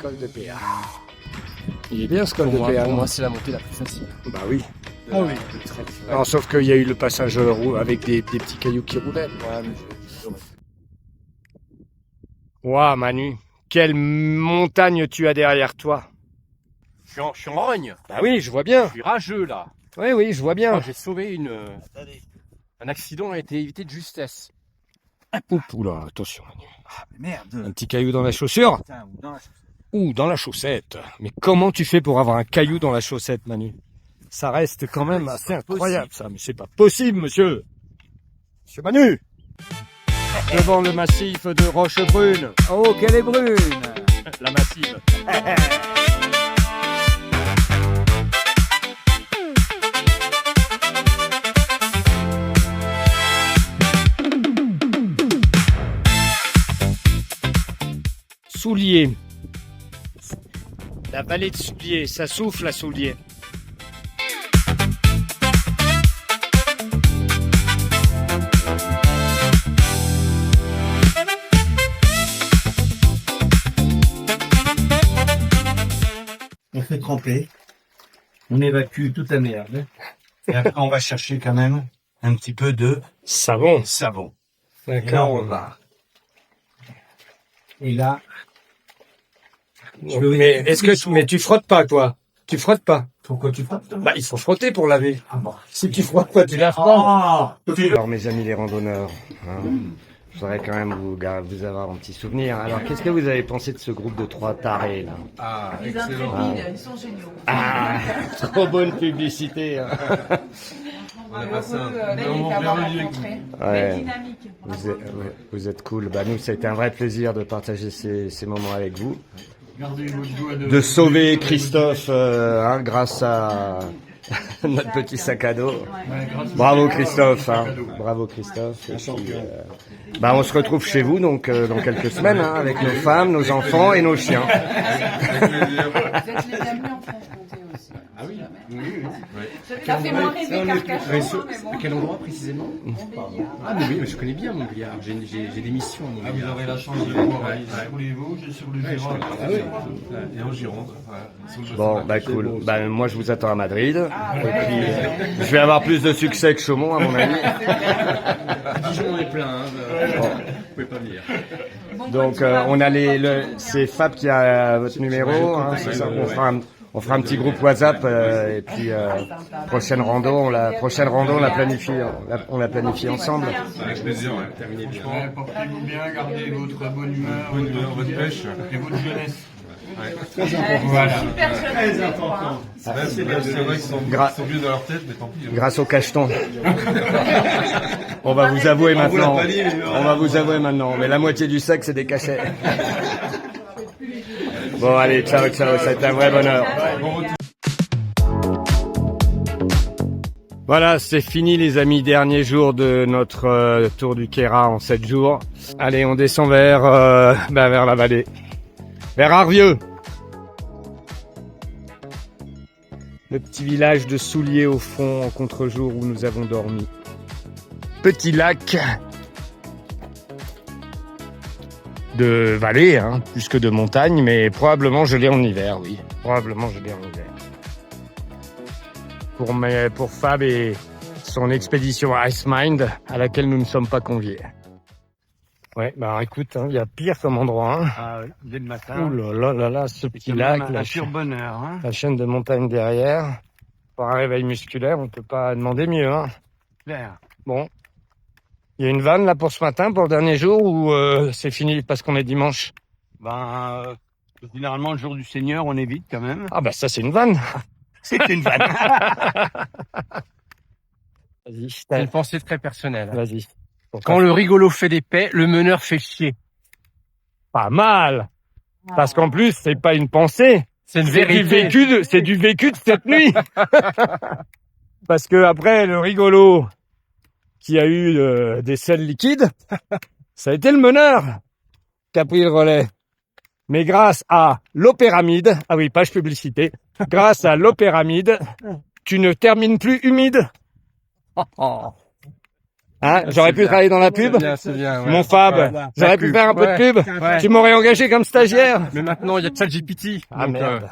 Col de Péa. Il est bien ce col de Péa. Pour moi, c'est la montée la plus facile. Bah oui. Ah oui. Non, sauf qu'il y a eu le passage avec des petits cailloux qui roulaient. Ouah, Manu, quelle montagne tu as derrière toi. Je suis en rogne. Bah oui, je vois bien. Je suis rageux là. Oui, je vois bien. J'ai sauvé un accident a été évité de justesse. Oula, attention, Manu. Ah, mais merde. Un petit caillou dans la chaussure Putain, ou dans la chaussette. ou dans la chaussette. Mais comment tu fais pour avoir un caillou dans la chaussette, Manu? Ça reste quand même assez incroyable, ça. Mais c'est pas possible, monsieur. Monsieur Manu. Devant le massif de Rochebrune. Oh, qu'elle est brune. La massive. Soulier. La vallée de Soulier, ça souffle à Soulier. On fait tremper. On évacue toute la merde. Et après, on va chercher quand même un petit peu de Savon. savon. Et là, on repart. Et là, Mais tu frottes pas, toi. Tu frottes pas. pourquoi tu frottes? Bah, il faut frotter pour laver. Ah bon. Si tu frottes pas, tu laves pas. Ah, Alors, mes amis les randonneurs, je voudrais quand même vous avoir un petit souvenir. Alors, qu'est-ce que vous avez pensé de ce groupe de 3 tarés, là? Ah, Les excellent. intrépides, ils sont géniaux. Ah, trop bonne publicité. Hein. On a passé un Heureux moment d'avoir merveilleux. rencontré. Ouais. Belle dynamique. Bravo. Vous êtes cool. Bah, nous, ça a été un vrai plaisir de partager ces moments avec vous. Gardez votre joie De sauver Christophe grâce à notre petit sac à dos. Bravo Christophe, hein. Bravo Christophe. Et puis, bah, on se retrouve chez vous donc dans quelques semaines hein, avec nos femmes, nos enfants et nos chiens. Vous êtes les bienvenus en Franche-Comté aussi. Ah oui. Ça fait moins rêver qu'Arcachon, mais bon. À quel endroit précisément? Ah mais oui, mais je connais bien Montbéliard. J'ai des missions à Montbéliard. Vous aurez la chance de pouvoir aller sur les Vosges, sur le Gironde. Ah oui. Et en Gironde. Bon, bah cool. Bah, moi je vous attends à Madrid. Et puis, je vais avoir plus de succès que Chaumont à mon avis. Dijon est plein. Vous pouvez pas venir. Donc on a c'est Fab qui a votre numéro. Hein, c'est ça. On fera un petit groupe WhatsApp et puis prochaine rando, on la planifie, on la planifie ensemble. Avec plaisir, ouais. Terminez bien. Portez-vous bien, gardez votre bonne humeur, votre pêche et votre jeunesse. Très important. Voilà. Très important. C'est vrai qu'ils sont vieux dans leur tête, mais tant pis. Grâce au cacheton. On va vous avouer maintenant. On va vous avouer maintenant. Mais la moitié du sac, c'est des cachets. Bon, allez, ciao, ciao. Ça a été un vrai bonheur. Voilà, c'est fini les amis, dernier jour de notre tour du Queyras en 7 jours. Allez, on descend vers la vallée, vers Arvieux. Le petit village de Souliers au fond en contre-jour où nous avons dormi. Petit lac de vallée, hein, plus que de montagne, mais probablement gelé en hiver, oui. Probablement gelé en hiver. Pour Fab et son expédition Ice Mind, à laquelle nous ne sommes pas conviés. Ouais, bah écoute, il y a pire comme endroit. Hein. Ah oui, dès le matin. Ouh là là, ce petit lac, un pur bonheur. Hein. la chaîne de montagne derrière. Pour un réveil musculaire, on peut pas demander mieux. Hein. Claire. Bon, il y a une vanne là pour ce matin, pour le dernier jour, ou c'est fini parce qu'on est dimanche? Généralement, le jour du Seigneur, on évite quand même. Ah bah ça c'est une vanne. C'est une vanne. Vas-y, C'est une pensée très personnelle. vas-y. Quand le rigolo fait des paix, le meneur fait chier. Pas mal. Parce qu'en plus, c'est pas une pensée. C'est une C'est du vécu c'est du vécu de cette nuit. Parce que après, le rigolo qui a eu des selles liquides, ça a été le meneur qui a pris le relais. Mais grâce à l'opéramide, ah oui, page publicité, grâce à l'opéramide, tu ne termines plus humide. Hein, j'aurais pu travailler dans la pub. C'est bien, ouais. Mon Fab, j'aurais pu faire un peu de pub. Ouais. Tu m'aurais engagé comme stagiaire. Mais maintenant, il y a ChatGPT. Ah donc, merde.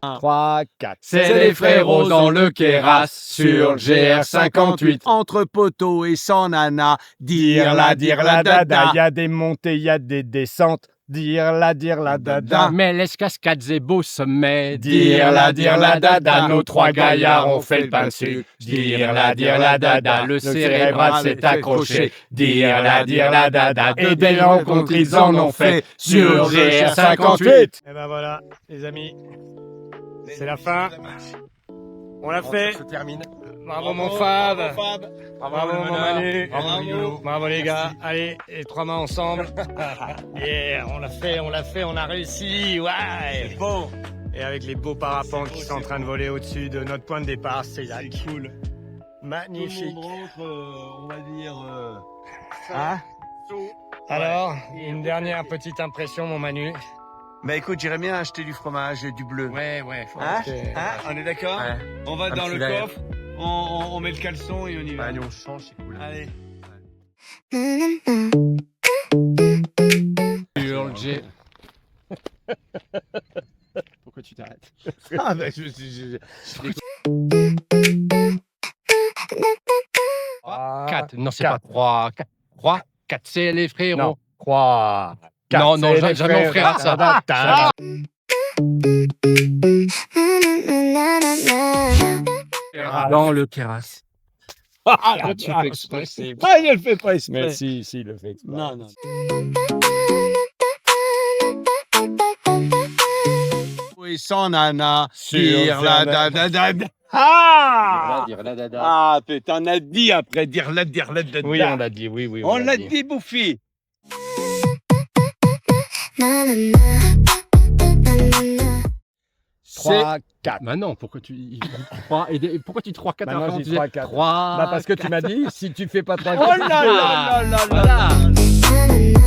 3, 4. C'est les frérots dans le Queyras sur le GR58. Entre poteaux et sans nana, Dire la dada. Il y a des montées, il y a des descentes. Dire la dada. Mais les cascades et beau sommet. Dire la dada. Nos trois gaillards ont fait le pain dessus. Dire la dada. Le cérébral s'est accroché. Dire la dada. Et des rencontres ils en ont fait sur GR58. Et ben voilà, les amis. C'est la fin. On l'a fait. Ça se termine. Bravo mon Fab. Bravo mon Manu. Bravo les gars. Allez, les trois mains ensemble. Yeah, on l'a fait, on a réussi. Ouais. bon. Et avec les beaux parapentes qui sont en train de voler au-dessus de notre point de départ, c'est cool. Magnifique. On va dire. Hein? Alors, une dernière petite impression, mon Manu. Bah écoute, j'irais bien acheter du fromage et du bleu. Ouais. Hein? Ok. Hein? On est d'accord? Ouais. On va dans le filet. coffre, on met le caleçon et on y va. Allez, on change, c'est cool. Allez. Sur le G. Pourquoi tu t'arrêtes? Ah bah, Quatre. Non, c'est pas 3. 3. 4, c'est les frérots. Non, 3. Non, jamais on fera ça. Dans le Queyras. Ah, tu fais exprès. Ah, il le fait pas exprès. Mais si, il le fait exprès. Non. Oui, sans nana, dire la dada. Ah! Dire la dada. Ah, putain, on a dit après, dire la dada. Oui, on l'a dit, oui. On l'a dit, bouffi. 3, 4. Bah non, pourquoi tu 3 et pourquoi tu 3 4 Bah non, alors j'ai tu 3, disais 4. 3 Bah parce que tu m'as dit, si tu fais pas 3, 4. Oh là là là là là là.